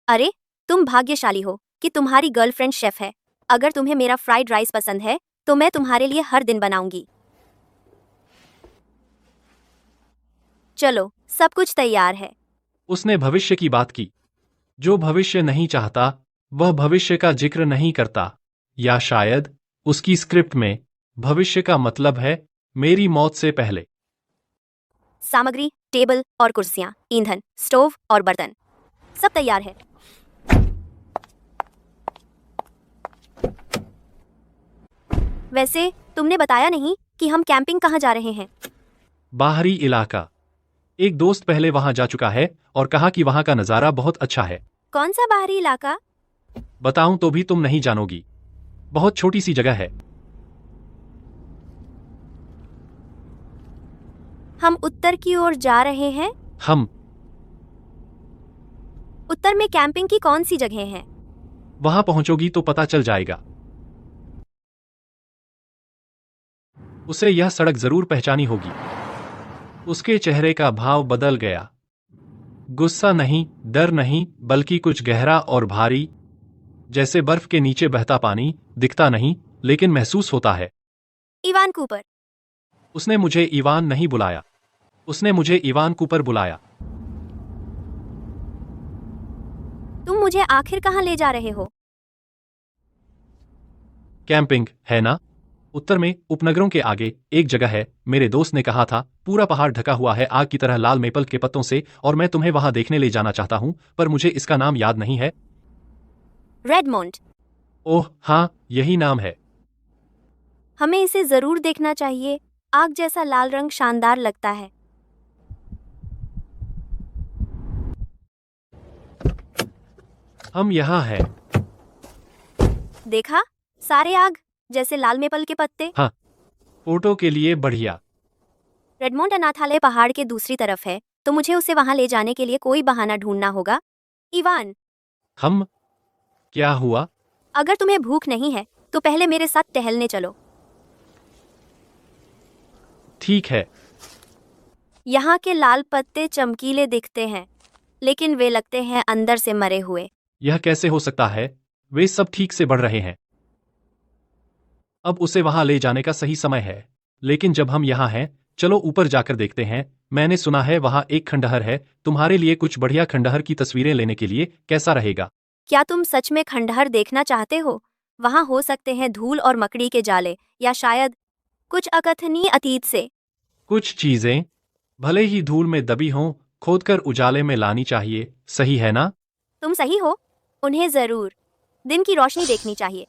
अरे, तुम भाग्यशाली हो कि तुम्हारी गर्लफ्रेंड शेफ है। अगर तुम्हें मेरा फ्राइड राइस पसंद है तो मैं तुम्हारे लिए हर दिन बनाऊंगी। चलो, सब कुछ तैयार है। उसने भविष्य की बात की। जो भविष्य नहीं चाहता वह भविष्य का जिक्र नहीं करता। या शायद उसकी स्क्रिप्ट में भविष्य का मतलब है मेरी मौत से पहले। सामग्री, टेबल और कुर्सियां, ईंधन, स्टोव और बर्तन, सब तैयार है। वैसे तुमने बताया नहीं कि हम कैंपिंग कहाँ जा रहे हैं। बाहरी इलाका। एक दोस्त पहले वहां जा चुका है और कहा कि वहां का नजारा बहुत अच्छा है। कौन सा बाहरी इलाका? बताऊं तो भी तुम नहीं जानोगी। बहुत छोटी सी जगह है। हम उत्तर की ओर जा रहे हैं। हम उत्तर में कैंपिंग की कौन सी जगह हैं? वहां पहुंचोगी तो पता चल जाएगा। उसे यह सड़क जरूर पहचानी होगी। उसके चेहरे का भाव बदल गया। गुस्सा नहीं, डर नहीं, बल्कि कुछ गहरा और भारी, जैसे बर्फ के नीचे बहता पानी। दिखता नहीं लेकिन महसूस होता है। Ivan Cooper. उसने मुझे इवान नहीं बुलाया, उसने मुझे इवान कूपर बुलाया। तुम मुझे आखिर कहाँ ले जा रहे हो? कैंपिंग, है ना? उत्तर में उपनगरों के आगे एक जगह है। मेरे दोस्त ने कहा था पूरा पहाड़ ढका हुआ है आग की तरह लाल मेपल के पत्तों से, और मैं तुम्हें वहां देखने ले जाना चाहता हूं, पर मुझे इसका नाम याद नहीं है। रेडमोंड। ओह हाँ, यही नाम है। हमें इसे जरूर देखना चाहिए। आग जैसा लाल रंग शानदार लगता है। हम यहाँ हैं। देखा? सारे आग जैसे लाल मेपल के पत्ते। हाँ, फोटो के लिए बढ़िया। रेडमोंड अनाथालय पहाड़ के दूसरी तरफ है, तो मुझे उसे वहां ले जाने के लिए कोई बहाना ढूंढना होगा। इवान, हम? क्या हुआ? अगर तुम्हें भूख नहीं है तो पहले मेरे साथ टहलने चलो। ठीक है। यहाँ के लाल पत्ते चमकीले दिखते हैं, लेकिन वे लगते हैं अंदर से मरे हुए। यह कैसे हो सकता है? वे सब ठीक से बढ़ रहे हैं। अब उसे वहां ले जाने का सही समय है। लेकिन जब हम यहाँ हैं, चलो ऊपर जाकर देखते हैं। मैंने सुना है वहां एक खंडहर है। तुम्हारे लिए कुछ बढ़िया खंडहर की तस्वीरें लेने के लिए कैसा रहेगा? क्या तुम सच में खंडहर देखना चाहते हो? वहां हो सकते हैं धूल और मकड़ी के जाले, या शायद कुछ अकथनीय अतीत से। कुछ चीजें भले ही धूल में दबी हों, खोदकर उजाले में लानी चाहिए, सही है ना? तुम सही हो। उन्हें जरूर दिन की रोशनी देखनी चाहिए।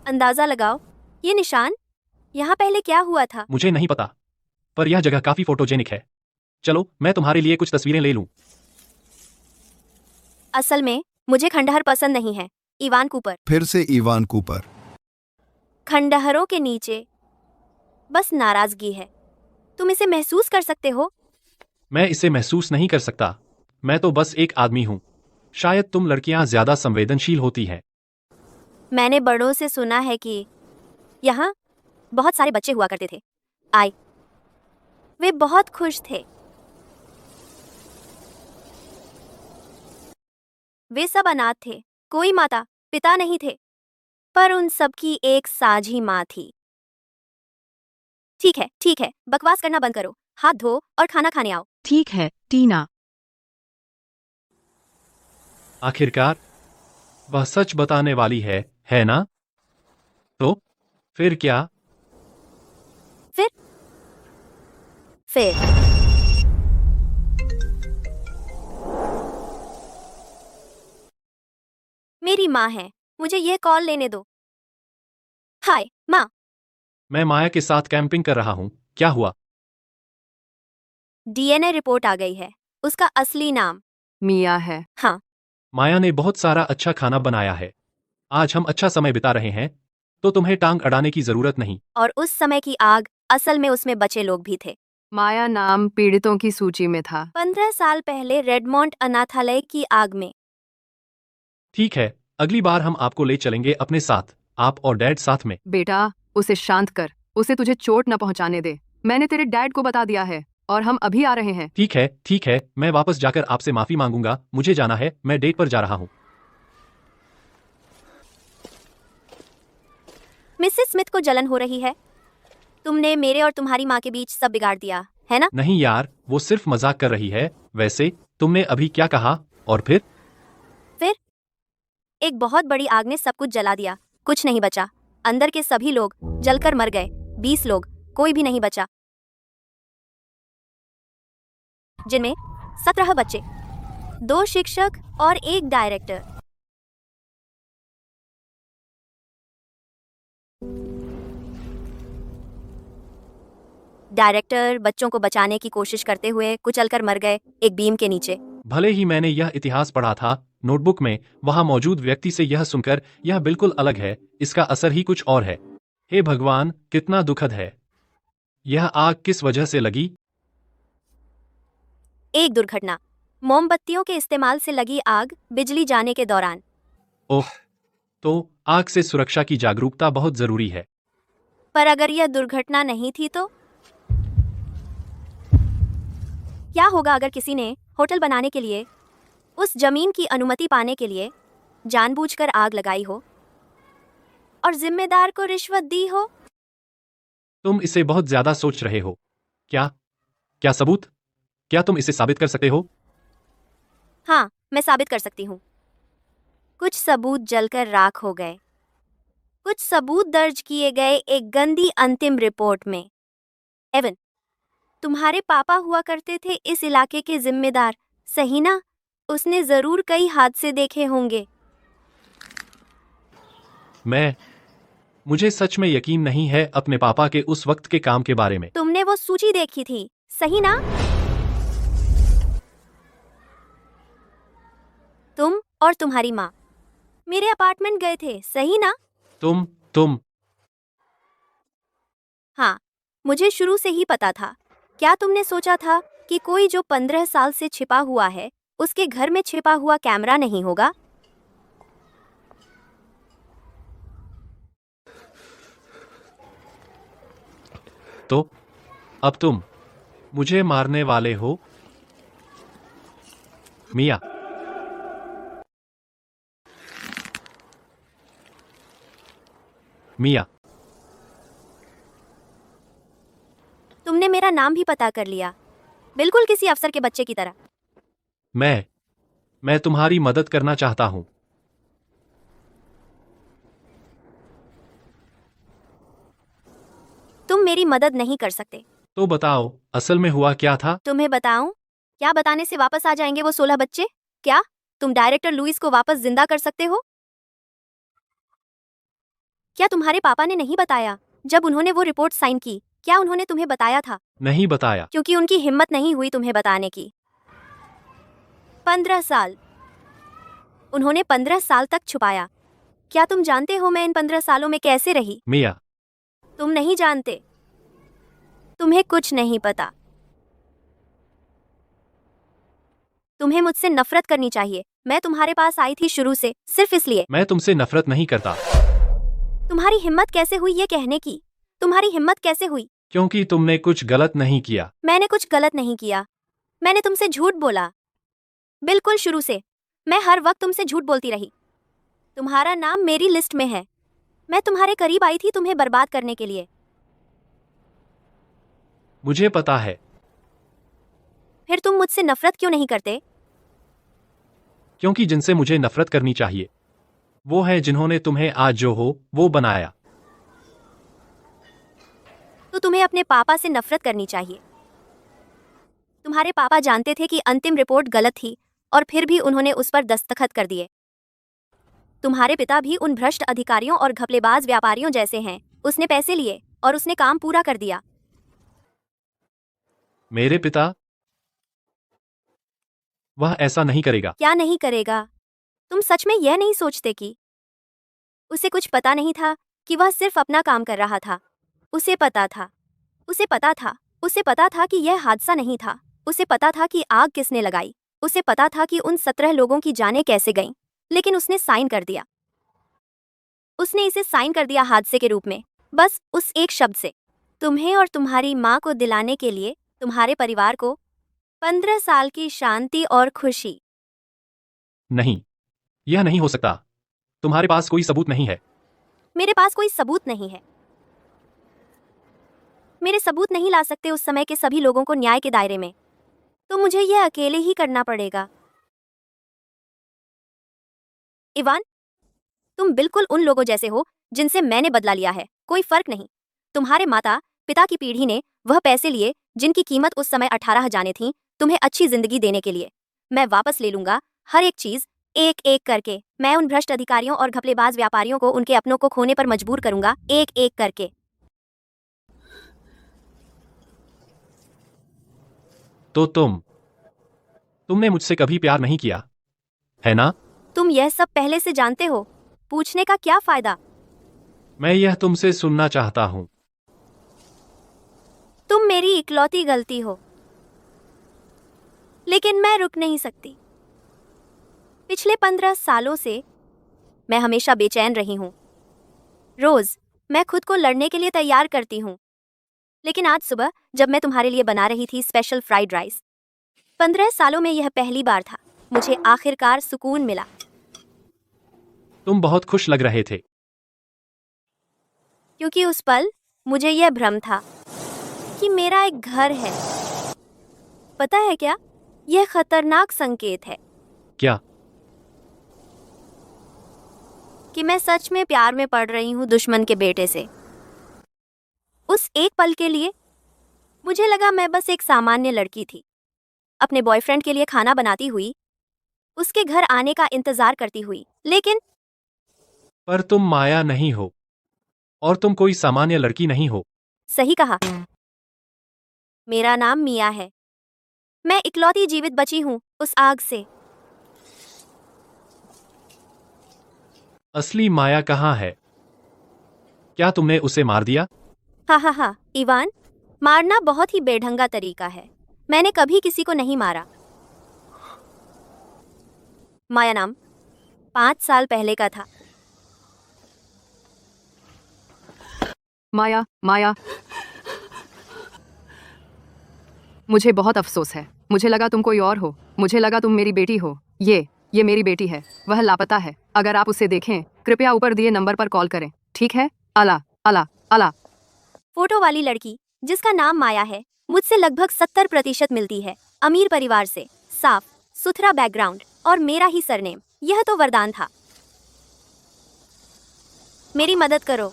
अंदाजा लगाओ, ये निशान यहाँ पहले क्या हुआ था? मुझे नहीं पता, पर यह जगह काफी फोटोजेनिक है। चलो मैं तुम्हारे लिए कुछ तस्वीरें ले लूं। असल में मुझे खंडहर पसंद नहीं है, इवान कूपर। फिर से इवान कूपर। खंडहरों के नीचे बस नाराजगी है। तुम इसे महसूस कर सकते हो? मैं इसे महसूस नहीं कर सकता। मैं तो बस एक आदमी हूं। शायद तुम लड़कियां ज्यादा संवेदनशील होती हैं। मैंने बड़ों से सुना है कि यहाँ बहुत सारे बच्चे हुआ करते थे। वे बहुत खुश थे। वे सब अनाथ थे, कोई माता पिता नहीं थे, पर उन सबकी एक साझी माँ थी। ठीक है, बकवास करना बंद करो, हाथ धो और खाना खाने आओ। ठीक है, टीना। आखिरकार वह सच बताने वाली है ना? तो फिर क्या? फिर मेरी माँ है, मुझे यह कॉल लेने दो। हाय माँ। मैं माया के साथ कैंपिंग कर रहा हूं। क्या हुआ? डीएनए रिपोर्ट आ गई है। उसका असली नाम मिया है। हाँ, माया ने बहुत सारा अच्छा खाना बनाया है। आज हम अच्छा समय बिता रहे हैं, तो तुम्हें टांग अड़ाने की जरूरत नहीं। और उस समय की आग असल में उसमें बचे लोग भी थे। माया नाम पीड़ितों की सूची में था। 15 साल पहले रेडमोंड अनाथालय की आग में। ठीक है, अगली बार हम आपको ले चलेंगे अपने साथ, आप और डैड साथ में। बेटा, उसे शांत कर। उसे तुझे चोट न पहुंचाने दे। मैंने तेरे डैड को बता दिया है और हम अभी आ रहे हैं। ठीक है, मैं वापस जाकर आपसे माफी मांगूंगा। मुझे जाना है, मैं डेट पर जा रहा हूँ। मिसेस स्मिथ को जलन हो रही है। तुमने मेरे और तुम्हारी माँ के बीच सब बिगाड़ दिया, है ना? नहीं यार, वो सिर्फ मजाक कर रही है। वैसे तुमने अभी क्या कहा? और फिर? एक बहुत बड़ी आग ने सब कुछ जला दिया। कुछ नहीं बचा। अंदर के सभी लोग जलकर मर गए। 20 लोग, कोई भी नहीं बचा, जिनमें 17 बच्चे, 2 शिक्षक और 1 डायरेक्टर। डायरेक्टर बच्चों को बचाने की कोशिश करते हुए कुचलकर मर गए एक बीम के नीचे। भले ही मैंने यह इतिहास पढ़ा था नोटबुक में, वहां मौजूद व्यक्ति से यह सुनकर यह बिल्कुल अलग है। इसका असर ही कुछ और है। हे भगवान, कितना दुखद है। यह आग किस वजह से लगी? एक दुर्घटना। मोमबत्तियों के इस्तेमाल से लगी आग बिजली जाने के दौरान। ओह, तो आग से सुरक्षा की जागरूकता बहुत जरूरी है। पर अगर यह दुर्घटना नहीं थी तो क्या होगा? अगर किसी ने होटल बनाने के लिए, उस जमीन की अनुमति पाने के लिए जानबूझकर आग लगाई हो और जिम्मेदार को रिश्वत दी हो। तुम इसे बहुत ज्यादा सोच रहे हो। क्या क्या सबूत? क्या तुम इसे साबित कर सकते हो? हाँ, मैं साबित कर सकती हूँ। कुछ सबूत जलकर राख हो गए, कुछ सबूत दर्ज किए गए एक गंदी अंतिम रिपोर्ट में। एवन, तुम्हारे पापा हुआ करते थे इस इलाके के जिम्मेदार, सही ना? उसने जरूर कई हादसे देखे होंगे। मुझे सच में यकीन नहीं है अपने पापा के उस वक्त के काम के बारे में। तुमने वो सूची देखी थी, सही ना? तुम और तुम्हारी माँ मेरे अपार्टमेंट गए थे, सही ना? तुम हाँ, मुझे शुरू से ही पता था। क्या तुमने सोचा था कि कोई जो 15 साल से छिपा हुआ है, उसके घर में छिपा हुआ कैमरा नहीं होगा? तो अब तुम मुझे मारने वाले हो? मिया, मिया, तुमने मेरा नाम भी पता कर लिया, बिल्कुल किसी अफसर के बच्चे की तरह। मैं तुम्हारी मदद करना चाहता हूं। तुम मेरी मदद नहीं कर सकते। तो बताओ, असल में हुआ क्या था? तुम्हें बताऊं? क्या बताने से वापस आ जाएंगे वो 16 बच्चे? क्या तुम डायरेक्टर लुइस को वापस जिंदा कर सकते हो? क्या तुम्हारे पापा ने नहीं बताया जब उन्होंने वो रिपोर्ट साइन की? क्या उन्होंने तुम्हें बताया था? नहीं बताया। क्योंकि उनकी हिम्मत नहीं हुई तुम्हें बताने की। 15 साल उन्होंने 15 साल तक छुपाया। क्या तुम जानते हो मैं इन 15 सालों में कैसे रही? मिया, तुम नहीं जानते, तुम्हें कुछ नहीं पता। तुम्हें मुझसे नफरत करनी चाहिए। मैं तुम्हारे पास आई थी शुरू से सिर्फ इसलिए। मैं तुमसे नफरत नहीं करता। तुम्हारी हिम्मत कैसे हुई ये कहने की? तुम्हारी हिम्मत कैसे हुई? क्योंकि तुमने कुछ गलत नहीं किया। मैंने कुछ गलत नहीं किया। मैंने तुमसे झूठ बोला, बिल्कुल शुरू से। मैं हर वक्त तुमसे झूठ बोलती रही। तुम्हारा नाम मेरी लिस्ट में है। मैं तुम्हारे करीब आई थी तुम्हें बर्बाद करने के लिए। मुझे पता है। फिर तुम मुझसे नफरत क्यों नहीं करते? क्योंकि जिनसे मुझे नफरत करनी चाहिए वो है जिन्होंने तुम्हें आज जो हो वो बनाया। तो तुम्हें अपने पापा से नफरत करनी चाहिए। तुम्हारे पापा जानते थे कि अंतिम रिपोर्ट गलत थी और फिर भी उन्होंने उस पर दस्तखत कर दिए। तुम्हारे पिता भी उन भ्रष्ट अधिकारियों और घपलेबाज व्यापारियों जैसे हैं। उसने पैसे लिए और उसने काम पूरा कर दिया। मेरे पिता? वह ऐसा नहीं करेगा। क्या नहीं करेगा? तुम सच में यह नहीं सोचते कि उसे कुछ पता नहीं था कि वह सिर्फ अपना काम कर रहा था? उसे पता था, उसे पता था, उसे पता था कि यह हादसा नहीं था। उसे पता था कि आग किसने लगाई। उसे पता था कि उन 17 लोगों की जानें कैसे गईं। लेकिन उसने साइन कर दिया। उसने इसे साइन कर दिया हादसे के रूप में, बस उस एक शब्द से। तुम्हें और तुम्हारी माँ को दिलाने के लिए, तुम्हारे परिवार को 15 साल की शांति और खुशी। नहीं, यह नहीं हो सकता। तुम्हारे पास कोई सबूत नहीं है। मेरे पास कोई सबूत नहीं है। मेरे सबूत नहीं ला सकते उस समय के सभी लोगों को न्याय के दायरे में। तो मुझे यह अकेले ही करना पड़ेगा। इवान, तुम बिल्कुल उन लोगों जैसे हो जिनसे मैंने बदला लिया है। कोई फर्क नहीं। तुम्हारे माता पिता की पीढ़ी ने वह पैसे लिए जिनकी कीमत उस समय 18 जाने थी, तुम्हें अच्छी जिंदगी देने के लिए। मैं वापस ले लूंगा हर एक चीज, एक एक करके। मैं उन भ्रष्ट अधिकारियों और घपलेबाज व्यापारियों को उनके अपनों को खोने पर मजबूर करूंगा, एक एक करके। तो तुमने मुझसे कभी प्यार नहीं किया, है ना? तुम यह सब पहले से जानते हो। पूछने का क्या फायदा? मैं यह तुमसे सुनना चाहता हूं। तुम मेरी इकलौती गलती हो, लेकिन मैं रुक नहीं सकती। पिछले 15 सालों से मैं हमेशा बेचैन रही हूं। रोज मैं खुद को लड़ने के लिए तैयार करती हूं। लेकिन आज सुबह जब मैं तुम्हारे लिए बना रही थी स्पेशल फ्राइड राइस, 15 सालों में यह पहली बार था। मुझे आखिरकार सुकून मिला। तुम बहुत खुश लग रहे थे। क्योंकि उस पल मुझे यह भ्रम था कि मेरा एक घर है। पता है क्या, यह खतरनाक संकेत है क्या? कि मैं सच में प्यार में पड़ रही हूँ दुश्मन के बेटे से। उस एक पल के लिए मुझे लगा मैं बस एक सामान्य लड़की थी, अपने बॉयफ्रेंड के लिए खाना बनाती हुई, उसके घर आने का इंतजार करती हुई। लेकिन पर तुम माया नहीं हो, और तुम कोई सामान्य लड़की नहीं हो। सही कहा। मेरा नाम मिया है। मैं इकलौती जीवित बची हूँ उस आग से। असली माया कहाँ है? क्या तुमने उसे मार दिया? हा, इवान, मारना बहुत ही बेढंगा तरीका है। मैंने कभी किसी को नहीं मारा। माया नाम 5 साल पहले का था। माया, माया, मुझे बहुत अफसोस है। मुझे लगा तुम कोई और हो। मुझे लगा तुम मेरी बेटी हो। ये मेरी बेटी है। वह लापता है। अगर आप उसे देखें, कृपया ऊपर दिए नंबर पर कॉल करें। ठीक है? अला अला अला। फोटो वाली लड़की जिसका नाम माया है, मुझसे लगभग 70% मिलती है। अमीर परिवार से, साफ सुथरा बैकग्राउंड और मेरा ही सरनेम। यह तो वरदान था। मेरी मदद करो।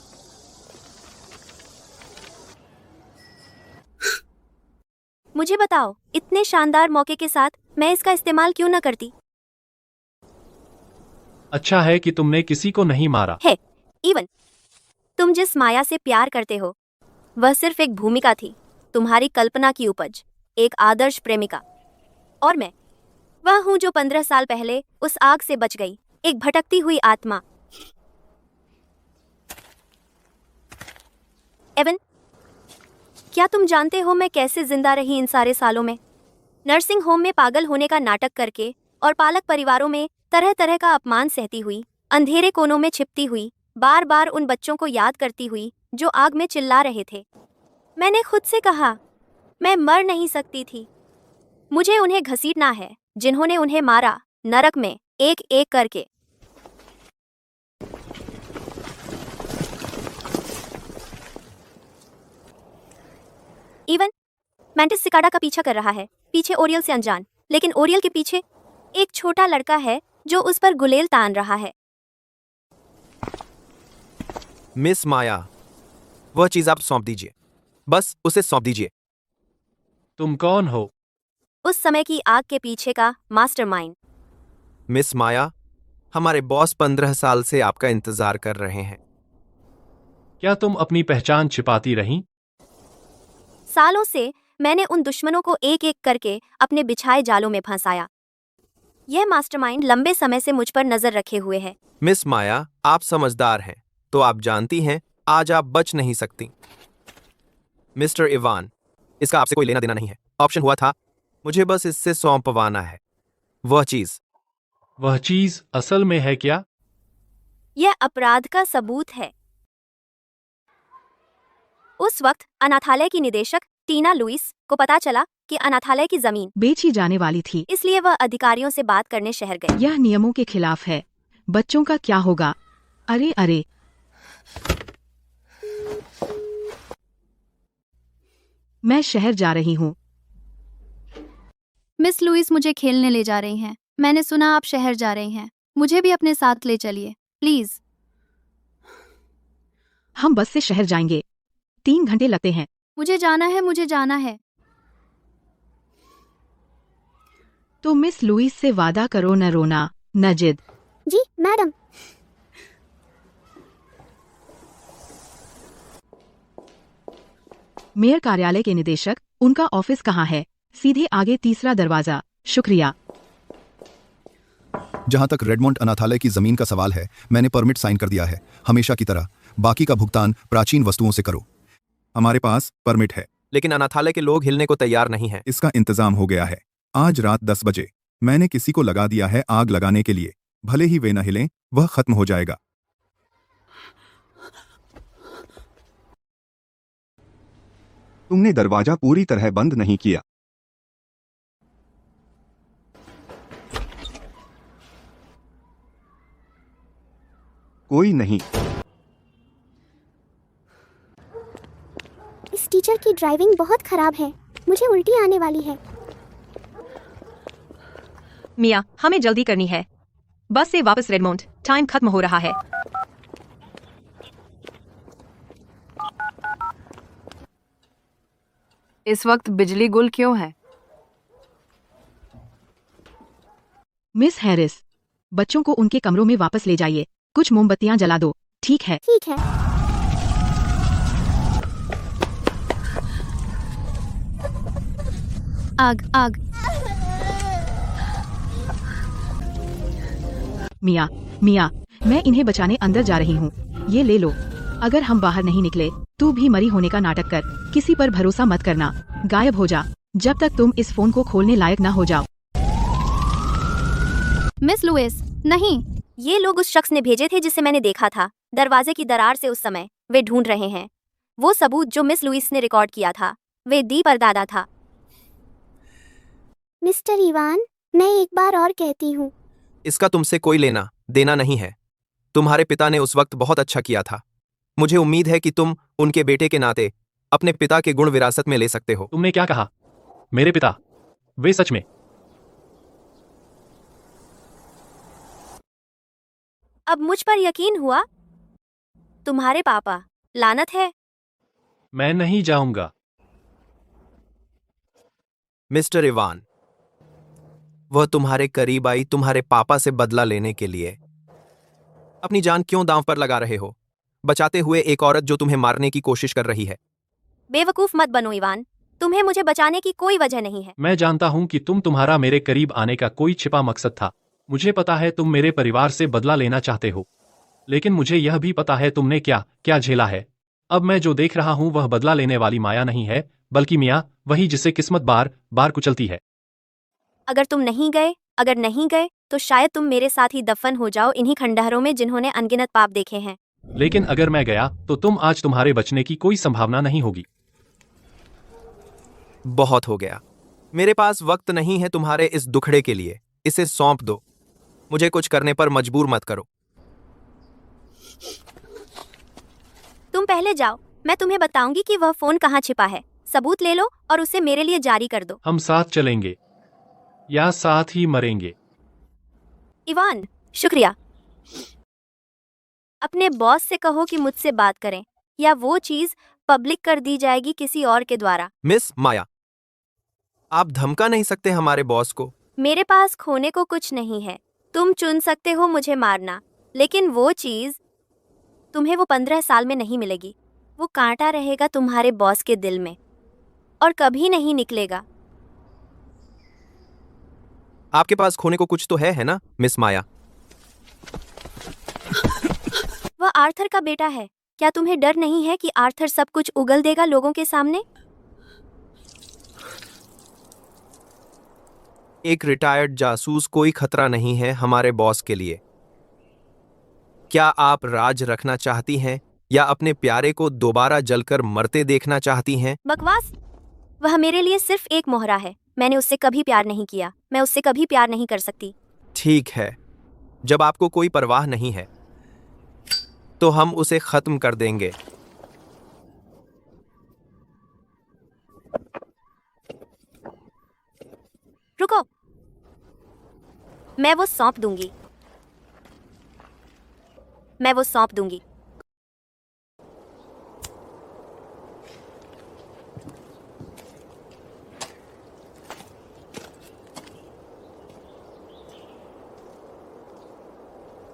मुझे बताओ, इतने शानदार मौके के साथ मैं इसका इस्तेमाल क्यों न करती? अच्छा है कि तुमने किसी को नहीं मारा। है इवन, तुम जिस माया से प्यार करते हो वह सिर्फ एक भूमिका थी, तुम्हारी कल्पना की उपज, एक आदर्श प्रेमिका। और मैं वह हूं जो 15 साल पहले उस आग से बच गई, एक भटकती हुई आत्मा। एवन, क्या तुम जानते हो मैं कैसे जिंदा रही इन सारे सालों में? नर्सिंग होम में पागल होने का नाटक करके और पालक परिवारों में तरह तरह का अपमान सहती हुई, अंधेरे कोनों में छिपती हुई, बार बार उन बच्चों को याद करती हुई जो आग में चिल्ला रहे थे। मैंने खुद से कहा, मैं मर नहीं सकती थी। मुझे उन्हें घसीटना है जिन्होंने उन्हें मारा, नरक में एक एक करके। इवन, मैंटिस सिकाडा का पीछा कर रहा है, पीछे ओरियल से अनजान, लेकिन ओरियल के पीछे एक छोटा लड़का है जो उस पर गुलेल तान रहा है। मिस माया, वह चीज आप सौंप दीजिए। बस उसे सौंप दीजिए। तुम कौन हो? उस समय की आग के पीछे का मास्टरमाइंड। मिस माया, हमारे बॉस 15 साल से आपका इंतजार कर रहे हैं। क्या तुम अपनी पहचान छिपाती रहीं? सालों से मैंने उन दुश्मनों को एक एक करके अपने बिछाए जालों में फंसाया। यह मास्टरमाइंड लंबे समय से मुझ पर नजर रखे हुए है। मिस माया, आप समझदार हैं, तो आप जानती हैं आज आप बच नहीं सकती। मिस्टर इवान, इसका आपसे कोई लेना देना नहीं है। ऑप्शन हुआ था, मुझे बस इससे सौंपवाना है। वह चीज असल में है क्या? यह अपराध का सबूत है। उस वक्त अनाथालय की निदेशक टीना लुइस को पता चला कि अनाथालय की जमीन बेची जाने वाली थी। इसलिए वह अधिकारियों से बात करने शहर गए। यह नियमों के खिलाफ है। बच्चों का क्या होगा? अरे अरे, मैं शहर जा रही हूँ। मिस लुइस मुझे खेलने ले जा रही हैं। मैंने सुना आप शहर जा रही हैं। मुझे भी अपने साथ ले चलिए, प्लीज। हम बस से शहर जाएंगे। 3 घंटे लगते हैं। मुझे जाना है, मुझे जाना है। तो मिस लुइस से वादा करो न रोना, न जिद। जी मैडम। मेयर कार्यालय के निदेशक, उनका ऑफिस कहाँ है? सीधे आगे, तीसरा दरवाजा। शुक्रिया। जहां तक रेडमोंट अनाथालय की जमीन का सवाल है, मैंने परमिट साइन कर दिया है। हमेशा की तरह बाकी का भुगतान प्राचीन वस्तुओं से करो। हमारे पास परमिट है। लेकिन अनाथालय के लोग हिलने को तैयार नहीं हैं। इसका इंतजाम हो गया है। आज रात 10 बजे मैंने किसी को लगा दिया है आग लगाने के लिए। भले ही वे न हिलें, वह खत्म हो जाएगा। तुमने दरवाजा पूरी तरह बंद नहीं किया। कोई नहीं। इस टीचर की ड्राइविंग बहुत खराब है, मुझे उल्टी आने वाली है। मिया, हमें जल्दी करनी है। बस से वापस रेडमोंड, टाइम खत्म हो रहा है। इस वक्त बिजली गुल क्यों है? मिस हैरिस, बच्चों को उनके कमरों में वापस ले जाइए। कुछ मोमबत्तियां जला दो, ठीक है? ठीक है। आग आग। मिया, मिया, मैं इन्हें बचाने अंदर जा रही हूँ। ये ले लो। अगर हम बाहर नहीं निकले, तू भी मरी होने का नाटक कर। किसी पर भरोसा मत करना। गायब हो जा, जब तक तुम इस फोन को खोलने लायक ना हो जाओ। मिस लुइस, नहीं। ये लोग उस शख्स ने भेजे थे जिसे मैंने देखा था दरवाजे की दरार से उस समय। वे ढूंढ रहे हैं वो सबूत जो मिस लुइस ने रिकॉर्ड किया था। वे दी परदादा था। मिस्टर इवान, मैं एक बार और कहती हूँ, इसका तुमसे कोई लेना देना नहीं है। तुम्हारे पिता ने उस वक्त बहुत अच्छा किया था। मुझे उम्मीद है कि तुम उनके बेटे के नाते अपने पिता के गुण विरासत में ले सकते हो। तुमने क्या कहा? मेरे पिता? वे सच में? अब मुझ पर यकीन हुआ? तुम्हारे पापा, लानत है। मैं नहीं जाऊंगा। मिस्टर इवान, वह तुम्हारे करीब आई तुम्हारे पापा से बदला लेने के लिए। अपनी जान क्यों दांव पर लगा रहे हो, बचाते हुए एक औरत जो तुम्हें मारने की कोशिश कर रही है? बेवकूफ मत बनो इवान, तुम्हें मुझे बचाने की कोई वजह नहीं है। मैं जानता हूं कि तुम्हारा मेरे करीब आने का कोई छिपा मकसद था। मुझे पता है तुम मेरे परिवार से बदला लेना चाहते हो, लेकिन मुझे यह भी पता है तुमने क्या क्या झेला है। अब मैं जो देख रहा हूं वह बदला लेने वाली माया नहीं है, बल्कि मियाँ, वही जिसे किस्मत बार बार कुचलती है। अगर नहीं गए तो शायद तुम मेरे साथ ही दफन हो जाओ इन्हीं खंडहरों में जिन्होंने अनगिनत पाप देखे हैं। लेकिन अगर मैं गया तो आज तुम्हारे बचने की कोई संभावना नहीं होगी। बहुत हो गया। मेरे पास वक्त नहीं है तुम्हारे इस दुखड़े के लिए। इसे सौंप दो। मुझे कुछ करने पर मजबूर मत करो। तुम पहले जाओ, मैं तुम्हें बताऊंगी कि वह फोन कहाँ छिपा है। सबूत ले लो और उसे मेरे लिए जारी कर दो। हम साथ चलेंगे या साथ ही मरेंगे। इवान, शुक्रिया। अपने बॉस से कहो कि मुझसे बात करें, या वो चीज पब्लिक कर दी जाएगी किसी और के द्वारा। मिस माया, आप धमका नहीं सकते हमारे बॉस को। मेरे पास खोने को कुछ नहीं है। तुम चुन सकते हो मुझे मारना, लेकिन वो चीज तुम्हें वो 15 साल में नहीं मिलेगी। वो कांटा रहेगा तुम्हारे बॉस के दिल में और कभी नहीं निकलेगा। आपके पास खोने को कुछ तो है ना मिस माया? वह आर्थर का बेटा है। क्या तुम्हें डर नहीं है कि आर्थर सब कुछ उगल देगा लोगों के सामने? एक रिटायर्ड जासूस कोई खतरा नहीं है हमारे बॉस के लिए। क्या आप राज रखना चाहती हैं या अपने प्यारे को दोबारा जलकर मरते देखना चाहती हैं? बकवास। वह मेरे लिए सिर्फ एक मोहरा है। मैंने उससे कभी प्यार नहीं किया। मैं उससे कभी प्यार नहीं कर सकती। ठीक है, जब आपको कोई परवाह नहीं है तो हम उसे खत्म कर देंगे। रुको, मैं वो सौंप दूंगी।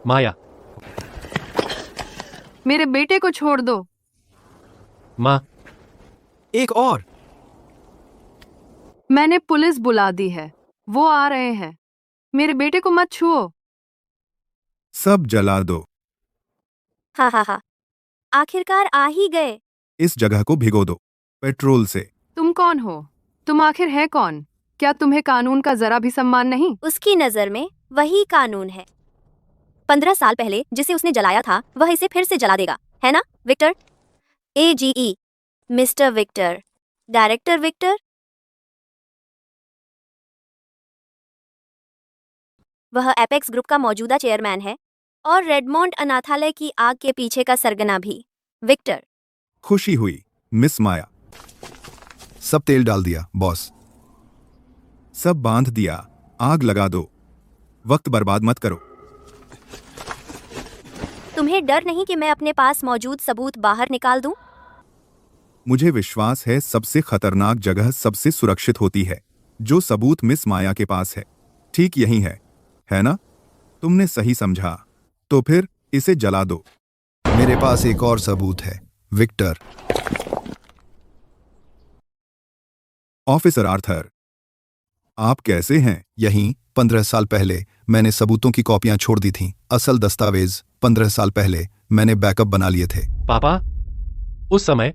माया, मेरे बेटे को छोड़ दो। माँ, एक और। मैंने पुलिस बुला दी है, वो आ रहे हैं। मेरे बेटे को मत छुओ। सब जला दो। हा, आखिरकार आ ही गए। इस जगह को भिगो दो पेट्रोल से। तुम कौन हो? तुम आखिर है कौन? क्या तुम्हें कानून का जरा भी सम्मान नहीं? उसकी नजर में वही कानून है। 15 साल पहले जिसे उसने जलाया था वह इसे फिर से जला देगा, है ना Victor? AGE, mister Victor, director Victor. वह एपेक्स ग्रुप का मौजूदा चेयरमैन है और रेडमोंड अनाथालय की आग के पीछे का सरगना भी। विक्टर। खुशी हुई मिस माया। सब तेल डाल दिया बॉस। सब बांध दिया, आग लगा दो। वक्त बर्बाद मत करो। तुम्हें डर नहीं कि मैं अपने पास मौजूद सबूत बाहर निकाल दूं? मुझे विश्वास है सबसे खतरनाक जगह सबसे सुरक्षित होती है। जो सबूत मिस माया के पास है ठीक यही है ना? तुमने सही समझा। तो फिर इसे जला दो। मेरे पास एक और सबूत है विक्टर। ऑफिसर आर्थर, आप कैसे हैं? यहीं 15 साल पहले मैंने सबूतों की कॉपियां छोड़ दी थीं। असल दस्तावेज 15 साल पहले मैंने बैकअप बना लिए थे। पापा, उस समय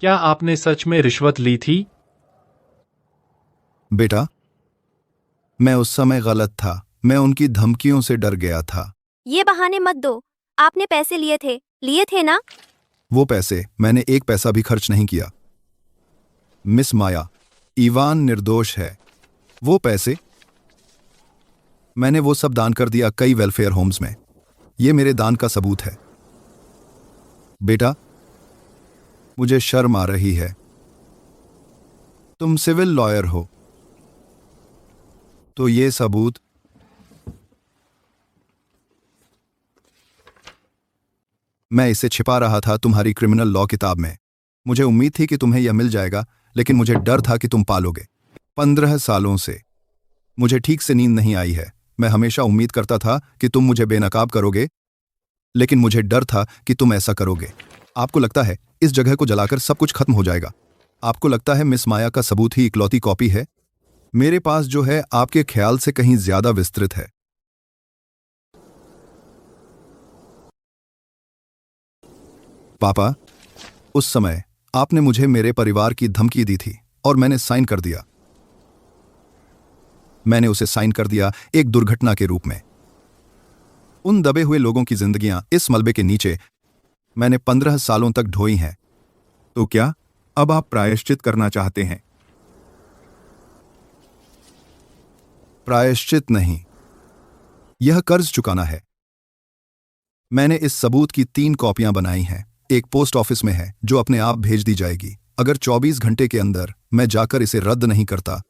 क्या आपने सच में रिश्वत ली थी? बेटा, मैं उस समय गलत था। मैं उनकी धमकियों से डर गया था। ये बहाने मत दो। आपने पैसे लिए थे ना? वो पैसे मैंने एक पैसा भी खर्च नहीं किया। मिस माया, इवान निर्दोष है। वो पैसे मैंने वो सब दान कर दिया कई वेलफेयर होम्स में। ये मेरे दान का सबूत है। बेटा, मुझे शर्म आ रही है। तुम सिविल लॉयर हो तो ये सबूत मैं इसे छिपा रहा था तुम्हारी क्रिमिनल लॉ किताब में। मुझे उम्मीद थी कि तुम्हें यह मिल जाएगा, लेकिन मुझे डर था कि तुम पालोगे। 15 सालों से मुझे ठीक से नींद नहीं आई है। मैं हमेशा उम्मीद करता था कि तुम मुझे बेनकाब करोगे, लेकिन मुझे डर था कि तुम ऐसा करोगे। आपको लगता है इस जगह को जलाकर सब कुछ खत्म हो जाएगा? आपको लगता है मिस माया का सबूत ही इकलौती कॉपी है? मेरे पास जो है आपके ख्याल से कहीं ज्यादा विस्तृत है। पापा, उस समय आपने मुझे मेरे परिवार की धमकी दी थी और मैंने साइन कर दिया। मैंने उसे साइन कर दिया एक दुर्घटना के रूप में। उन दबे हुए लोगों की जिंदगियां इस मलबे के नीचे मैंने 15 सालों तक ढोई हैं। तो क्या अब आप प्रायश्चित करना चाहते हैं? प्रायश्चित नहीं, यह कर्ज चुकाना है। मैंने इस सबूत की 3 कॉपियां बनाई हैं। एक पोस्ट ऑफिस में है जो अपने आप भेज दी जाएगी। अगर 24 घंटे के अंदर मैं जाकर इसे रद्द नहीं करता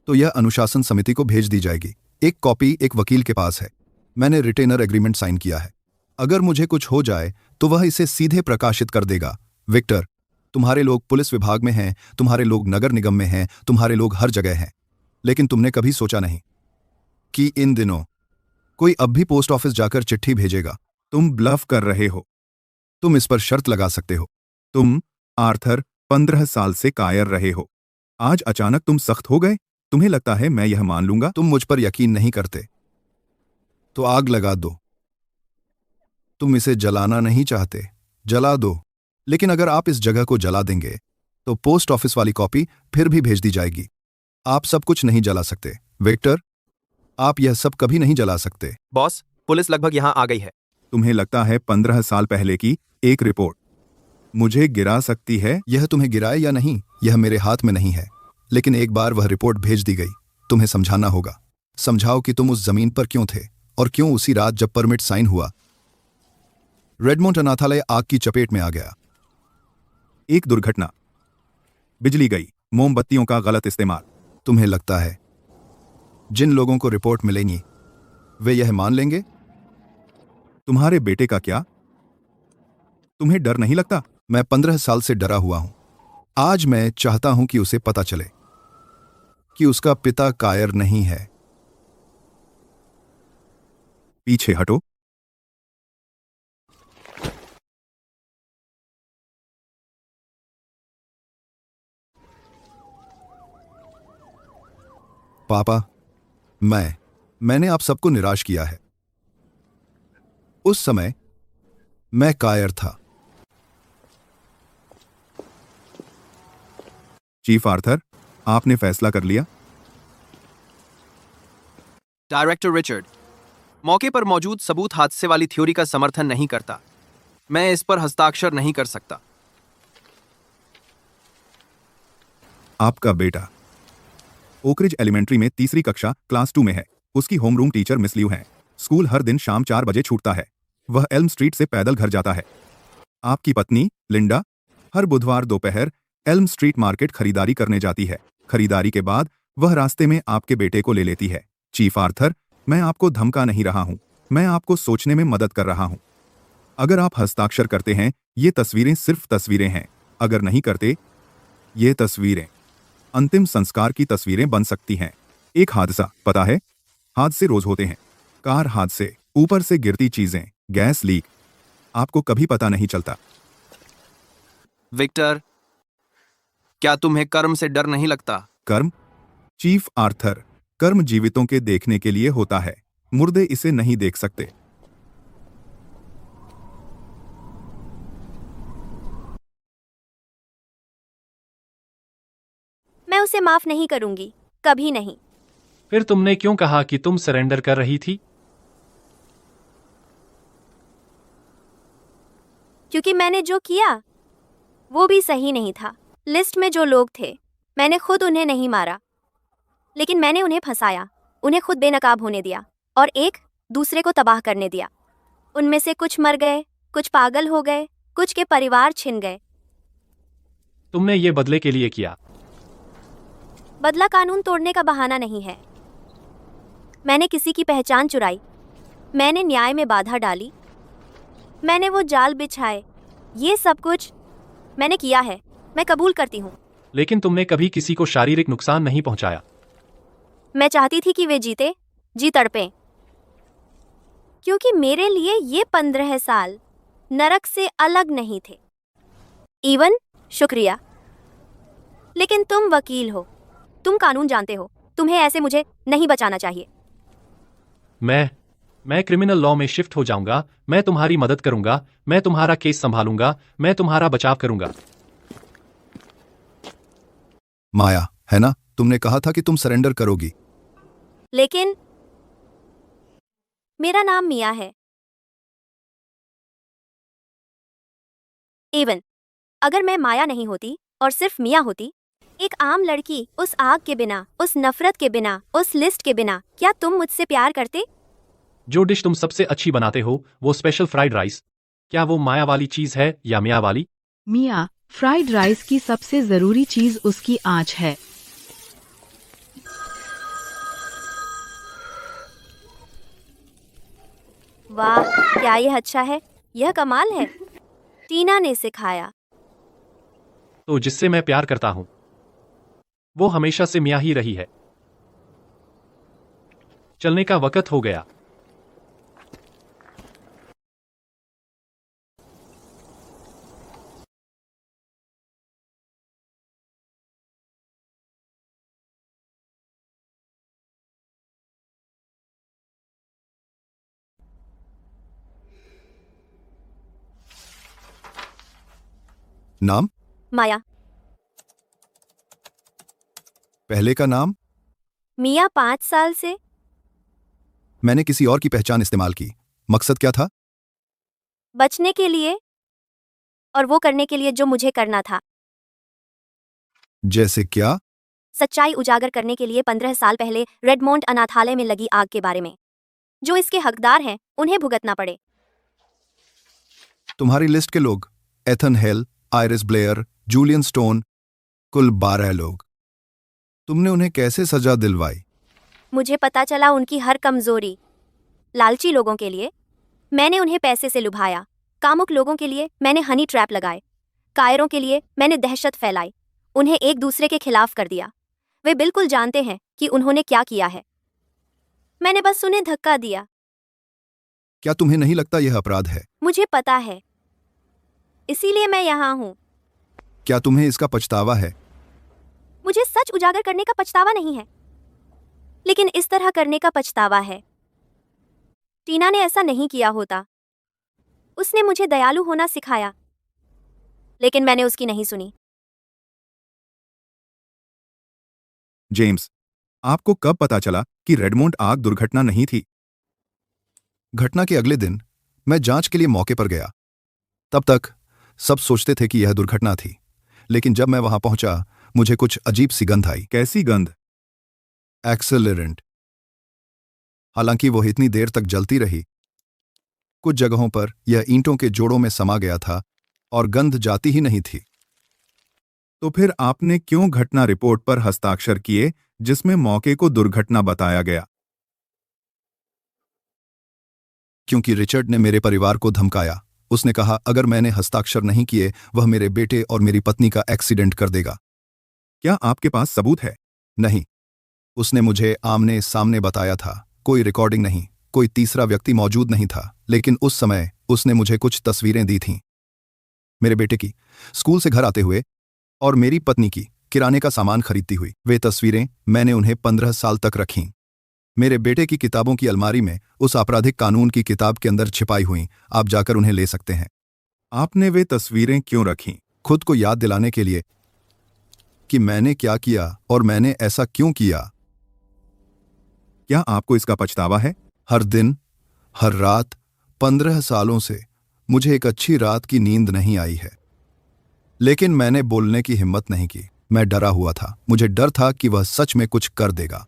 तो यह अनुशासन समिति को भेज दी जाएगी। एक कॉपी एक वकील के पास है। मैंने रिटेनर एग्रीमेंट साइन किया है। अगर मुझे कुछ हो जाए तो वह इसे सीधे प्रकाशित कर देगा। विक्टर, तुम्हारे लोग पुलिस विभाग में हैं, तुम्हारे लोग नगर निगम में हैं, तुम्हारे लोग हर जगह हैं, लेकिन तुमने कभी सोचा नहीं कि इन दिनों कोई अब भी पोस्ट ऑफिस जाकर चिट्ठी भेजेगा। तुम ब्लफ कर रहे हो। तुम इस पर शर्त लगा सकते हो। तुम आर्थर 15 साल से कायर रहे हो। आज अचानक तुम सख्त हो गए। तुम्हें लगता है मैं यह मान लूंगा? तुम मुझ पर यकीन नहीं करते तो आग लगा दो। तुम इसे जलाना नहीं चाहते, जला दो। लेकिन अगर आप इस जगह को जला देंगे तो पोस्ट ऑफिस वाली कॉपी फिर भी भेज दी जाएगी। आप सब कुछ नहीं जला सकते। विक्टर, आप यह सब कभी नहीं जला सकते। बॉस, पुलिस लगभग यहाँ आ गई है। तुम्हें लगता है 15 साल पहले की एक रिपोर्ट मुझे गिरा सकती है? यह तुम्हें गिराए या नहीं यह मेरे हाथ में नहीं है, लेकिन एक बार वह रिपोर्ट भेज दी गई। तुम्हें समझाना होगा। समझाओ कि तुम उस जमीन पर क्यों थे और क्यों उसी रात जब परमिट साइन हुआ रेडमोंड अनाथालय आग की चपेट में आ गया। एक दुर्घटना, बिजली गई, मोमबत्तियों का गलत इस्तेमाल। तुम्हें लगता है जिन लोगों को रिपोर्ट मिलेंगी वे यह मान लेंगे? तुम्हारे बेटे का क्या? तुम्हें डर नहीं लगता? मैं 15 साल से डरा हुआ हूं। आज मैं चाहता हूं कि उसे पता चले कि उसका पिता कायर नहीं है। पीछे हटो। पापा, मैंने आप सबको निराश किया है। उस समय मैं कायर था। चीफ आर्थर, आपने फैसला कर लिया? डायरेक्टर रिचर्ड, मौके पर मौजूद सबूत हादसे वाली थ्योरी का समर्थन नहीं करता। मैं इस पर हस्ताक्षर नहीं कर सकता। आपका बेटा ओकरिज एलिमेंट्री में तीसरी कक्षा क्लास 2 में है। उसकी होमरूम टीचर मिस लियू है। स्कूल हर दिन शाम 4 बजे छूटता है। वह एल्म स्ट्रीट से पैदल घर जाता है। आपकी पत्नी लिंडा हर बुधवार दोपहर एल्म स्ट्रीट मार्केट खरीदारी करने जाती है। खरीदारी के बाद वह रास्ते में आपके बेटे को ले लेती है। चीफ आर्थर, मैं आपको धमका नहीं रहा हूं, मैं आपको सोचने में मदद कर रहा हूं। अगर आप हस्ताक्षर करते हैं, ये तस्वीरें सिर्फ तस्वीरें हैं। अगर नहीं करते, ये तस्वीरें अंतिम संस्कार की तस्वीरें बन सकती हैं। एक हादसा, पता है, हादसे रोज होते हैं। कार हादसे, ऊपर से गिरती चीजें, गैस लीक, आपको कभी पता नहीं चलता। विक्टर, क्या तुम्हें कर्म से डर नहीं लगता? कर्म? चीफ आर्थर, कर्म जीवितों के देखने के लिए होता है, मुर्दे इसे नहीं देख सकते। मैं उसे माफ नहीं करूंगी, कभी नहीं। फिर तुमने क्यों कहा कि तुम सरेंडर कर रही थी? क्योंकि मैंने जो किया वो भी सही नहीं था। लिस्ट में जो लोग थे, मैंने खुद उन्हें नहीं मारा, लेकिन मैंने उन्हें फंसाया, उन्हें खुद बेनकाब होने दिया और एक दूसरे को तबाह करने दिया। उनमें से कुछ मर गए, कुछ पागल हो गए, कुछ के परिवार छिन गए। तुमने ये बदले के लिए किया। बदला कानून तोड़ने का बहाना नहीं है। मैंने किसी की पहचान चुराई, मैंने न्याय में बाधा डाली, मैंने वो जाल बिछाए, ये सब कुछ मैंने किया है, मैं कबूल करती हूँ। लेकिन तुमने कभी किसी को शारीरिक नुकसान नहीं पहुंचाया। मैं चाहती थी कि वे जीते, जी तड़पें, क्योंकि मेरे लिए ये 15 साल नरक से अलग नहीं थे। इवन, शुक्रिया। लेकिन तुम वकील हो, तुम कानून जानते हो, तुम्हें ऐसे मुझे नहीं बचाना चाहिए। मैं क्रिमिनल लॉ में शिफ्ट हो जाऊंगा, मैं तुम्हारी मदद करूंगा, मैं तुम्हारा केस संभालूंगा, मैं तुम्हारा बचाव करूंगा। माया, है ना, तुमने कहा था कि तुम सरेंडर करोगी। लेकिन मेरा नाम मिया है। इवन, अगर मैं माया नहीं होती और सिर्फ मिया होती, एक आम लड़की, उस आग के बिना, उस नफरत के बिना, उस लिस्ट के बिना, क्या तुम मुझसे प्यार करते? जो डिश तुम सबसे अच्छी बनाते हो, वो स्पेशल फ्राइड राइस, क्या वो माया वाली चीज है या मिया वाली? मिया, फ्राइड राइस की सबसे जरूरी चीज उसकी आंच है। वाह, क्या यह अच्छा है, यह कमाल है। टीना ने सिखाया। तो जिससे मैं प्यार करता हूं, वो हमेशा से मिया ही रही है। चलने का वक्त हो गया। नाम? माया। पहले का नाम? मिया 5 साल से। मैंने किसी और की पहचान इस्तेमाल की, मकसद क्या था? बचने के लिए और वो करने के लिए जो मुझे करना था। जैसे क्या? सच्चाई उजागर करने के लिए 15 साल पहले रेडमोंट अनाथालय में लगी आग के बारे में। जो इसके हकदार हैं, उन्हें भुगतना पड़े। तुम्हारी लिस्ट के लोग, Ethan Hale, Iris Blair, Julian Stone, कुल 12 लोग। तुमने उन्हें कैसे सजा दिलवाई? मुझे पता चला उनकी हर कमजोरी। लालची लोगों के लिए मैंने उन्हें पैसे से लुभाया, कामुक लोगों के लिए मैंने हनी ट्रैप लगाए, कायरों के लिए मैंने दहशत फैलाई, उन्हें एक दूसरे के खिलाफ कर दिया। वे बिल्कुल जानते हैं कि उन्होंने क्या किया है। मैंने बस उन्हें धक्का दिया। क्या तुम्हें नहीं लगता यह अपराध है? मुझे पता है, इसीलिए मैं यहाँ हूँ। क्या तुम्हें इसका पछतावा है? मुझे सच उजागर करने का पछतावा नहीं है, लेकिन इस तरह करने का पछतावा है। टीना ने ऐसा नहीं किया होता। उसने मुझे दयालु होना सिखाया, लेकिन मैंने उसकी नहीं सुनी। जेम्स, आपको कब पता चला कि रेडमोंट आग दुर्घटना नहीं थी? घटना के अगले दिन मैं जांच के लिए मौके पर गया। तब तक सब सोचते थे कि यह दुर्घटना थी, लेकिन जब मैं वहां पहुंचा, मुझे कुछ अजीब सी गंध आई। कैसी गंध? एक्सेलरेंट। हालांकि वो इतनी देर तक जलती रही। कुछ जगहों पर यह ईंटों के जोड़ों में समा गया था और गंध जाती ही नहीं थी। तो फिर आपने क्यों घटना रिपोर्ट पर हस्ताक्षर किए जिसमें मौके को दुर्घटना बताया गया? क्योंकि रिचर्ड ने मेरे परिवार को धमकाया। उसने कहा अगर मैंने हस्ताक्षर नहीं किए वह मेरे बेटे और मेरी पत्नी का एक्सीडेंट कर देगा। क्या आपके पास सबूत है? नहीं, उसने मुझे आमने सामने बताया था। कोई रिकॉर्डिंग नहीं, कोई तीसरा व्यक्ति मौजूद नहीं था, लेकिन उस समय उसने मुझे कुछ तस्वीरें दी थीं। मेरे बेटे की स्कूल से घर आते हुए और मेरी पत्नी की किराने का सामान खरीदती हुई। वे तस्वीरें मैंने उन्हें 15 साल तक रखीं। मेरे बेटे की किताबों की अलमारी में उस आपराधिक कानून की किताब के अंदर छिपाई हुई। आप जाकर उन्हें ले सकते हैं। आपने वे तस्वीरें क्यों रखीं? खुद को याद दिलाने के लिए कि मैंने क्या किया और मैंने ऐसा क्यों किया। क्या आपको इसका पछतावा है? हर दिन, हर रात, 15 सालों से मुझे एक अच्छी रात की नींद नहीं आई है। लेकिन मैंने बोलने की हिम्मत नहीं की। मैं डरा हुआ था। मुझे डर था कि वह सच में कुछ कर देगा।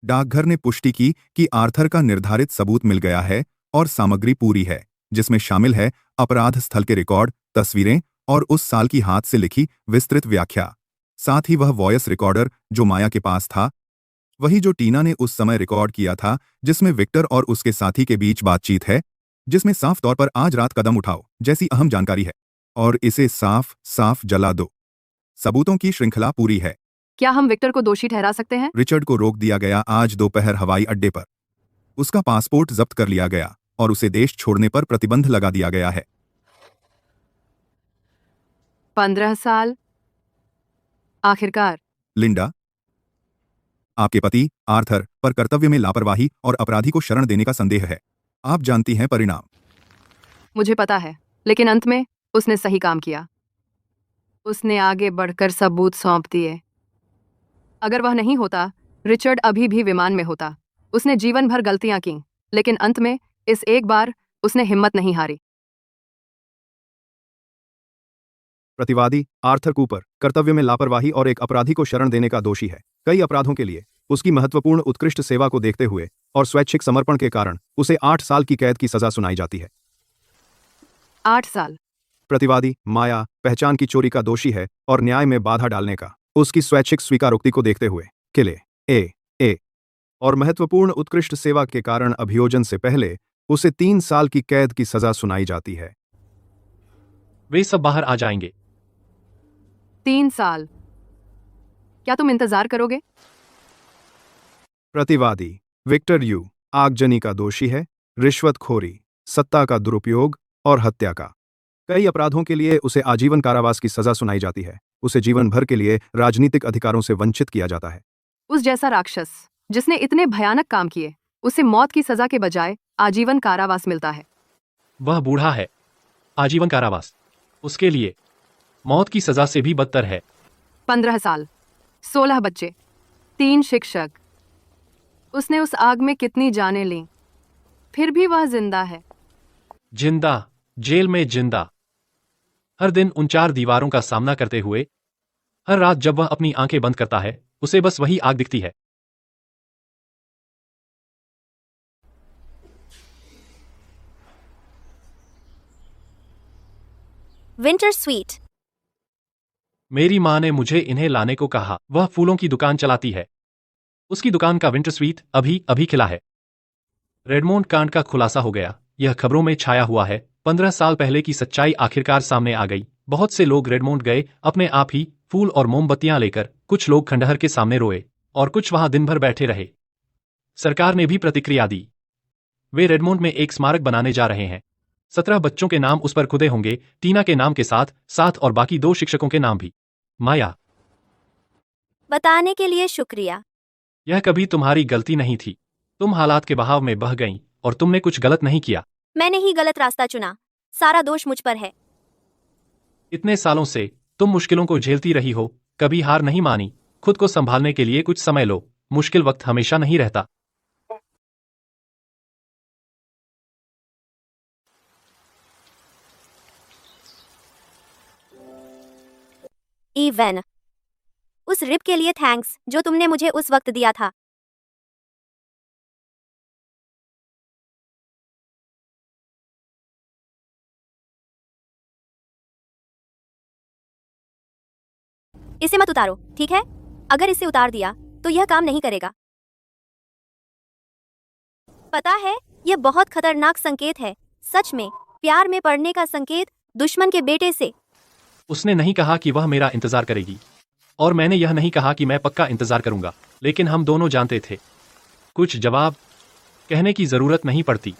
डाकघर ने पुष्टि की कि आर्थर का निर्धारित सबूत मिल गया है और सामग्री पूरी है, जिसमें शामिल है अपराध स्थल के रिकॉर्ड, तस्वीरें और उस साल की हाथ से लिखी विस्तृत व्याख्या। साथ ही वह वॉयस रिकॉर्डर जो माया के पास था, वही जो टीना ने उस समय रिकॉर्ड किया था, जिसमें विक्टर और उसके साथी के बीच बातचीत है, जिसमें साफ तौर पर आज रात कदम उठाओ जैसी अहम जानकारी है, और इसे साफ साफ जला दो। सबूतों की श्रृंखला पूरी है। क्या हम विक्टर को दोषी ठहरा सकते हैं? रिचर्ड को रोक दिया गया आज दोपहर हवाई अड्डे पर। उसका पासपोर्ट जब्त कर लिया गया और उसे देश छोड़ने पर प्रतिबंध लगा दिया गया है। 15 साल? आखिरकार। लिंडा, आपके पति आर्थर पर कर्तव्य में लापरवाही और अपराधी को शरण देने का संदेह है। आप जानती हैं परिणाम। मुझे पता है, लेकिन अंत में उसने सही काम किया। उसने आगे बढ़कर सबूत सौंप दिए। अगर वह नहीं होता, रिचर्ड अभी भी विमान में होता। उसने जीवन भर गलतियां की, लेकिन अंत में इस एक बार उसने हिम्मत नहीं हारी। प्रतिवादी आर्थर कूपर कर्तव्य में लापरवाही और एक अपराधी को शरण देने का दोषी है। कई अपराधों के लिए उसकी महत्वपूर्ण उत्कृष्ट सेवा को देखते हुए और स्वैच्छिक समर्पण के कारण उसे 8 साल की कैद की सजा सुनाई जाती है। 8 साल? प्रतिवादी माया पहचान की चोरी का दोषी है और न्याय में बाधा डालने का उसकी स्वैच्छिक स्वीकारोक्ति को देखते हुए किले ए और महत्वपूर्ण उत्कृष्ट सेवा के कारण अभियोजन से पहले उसे 3 साल की कैद की सजा सुनाई जाती है। वे सब बाहर आ जाएंगे। 3 साल? क्या तुम इंतजार करोगे? प्रतिवादी विक्टर यू आगजनी का दोषी है, रिश्वतखोरी, सत्ता का दुरुपयोग और हत्या का। कई अपराधों के लिए उसे आजीवन कारावास की सजा सुनाई जाती है। उसे जीवन भर के लिए राजनीतिक अधिकारों से वंचित किया जाता है। उस जैसा राक्षस जिसने इतने भयानक काम किए, उसे मौत की सजा के बजाय आजीवन कारावास मिलता है। वह बूढ़ा है। आजीवन कारावास उसके लिए मौत की सजा से भी बदतर है। 15 साल, 16 बच्चे, 3 शिक्षक। उसने उस आग में कितनी जानें लीं, फिर भी वह जिंदा है। जिंदा, जेल में जिंदा। हर दिन उन 4 दीवारों का सामना करते हुए, हर रात जब वह अपनी आंखें बंद करता है, उसे बस वही आग दिखती है। Winter sweet. मेरी माँ ने मुझे इन्हें लाने को कहा। वह फूलों की दुकान चलाती है। उसकी दुकान का विंटर स्वीट अभी अभी खिला है। रेडमोंड कांड का खुलासा हो गया। यह खबरों में छाया हुआ है। 15 साल पहले की सच्चाई आखिरकार सामने आ गई। बहुत से लोग रेडमोंड गए, अपने आप ही फूल और मोमबत्तियां लेकर। कुछ लोग खंडहर के सामने रोए और कुछ वहां दिन भर बैठे रहे। सरकार ने भी प्रतिक्रिया दी। वे रेडमोंड में एक स्मारक बनाने जा रहे हैं। 17 बच्चों के नाम उस पर खुदे होंगे, टीना के नाम के साथ और बाकी 2 शिक्षकों के नाम भी। माया, बताने के लिए शुक्रिया। यह कभी तुम्हारी गलती नहीं थी। तुम हालात के बहाव में बह गईं और तुमने कुछ गलत नहीं किया। मैंने ही गलत रास्ता चुना। सारा दोष मुझ पर है। इतने सालों से तुम मुश्किलों को झेलती रही हो, कभी हार नहीं मानी। खुद को संभालने के लिए कुछ समय लो। मुश्किल वक्त हमेशा नहीं रहता। इवेन। उस रिप के लिए थैंक्स जो तुमने मुझे उस वक्त दिया था। इसे मत उतारो, ठीक है? अगर इसे उतार दिया तो यह काम नहीं करेगा। पता है, यह बहुत खतरनाक संकेत है। सच में, प्यार में पड़ने का संकेत दुश्मन के बेटे से। उसने नहीं कहा कि वह मेरा इंतजार करेगी, और मैंने यह नहीं कहा कि मैं पक्का इंतजार करूंगा, लेकिन हम दोनों जानते थे कुछ जवाब कहने की जरूरत नहीं पड़ती।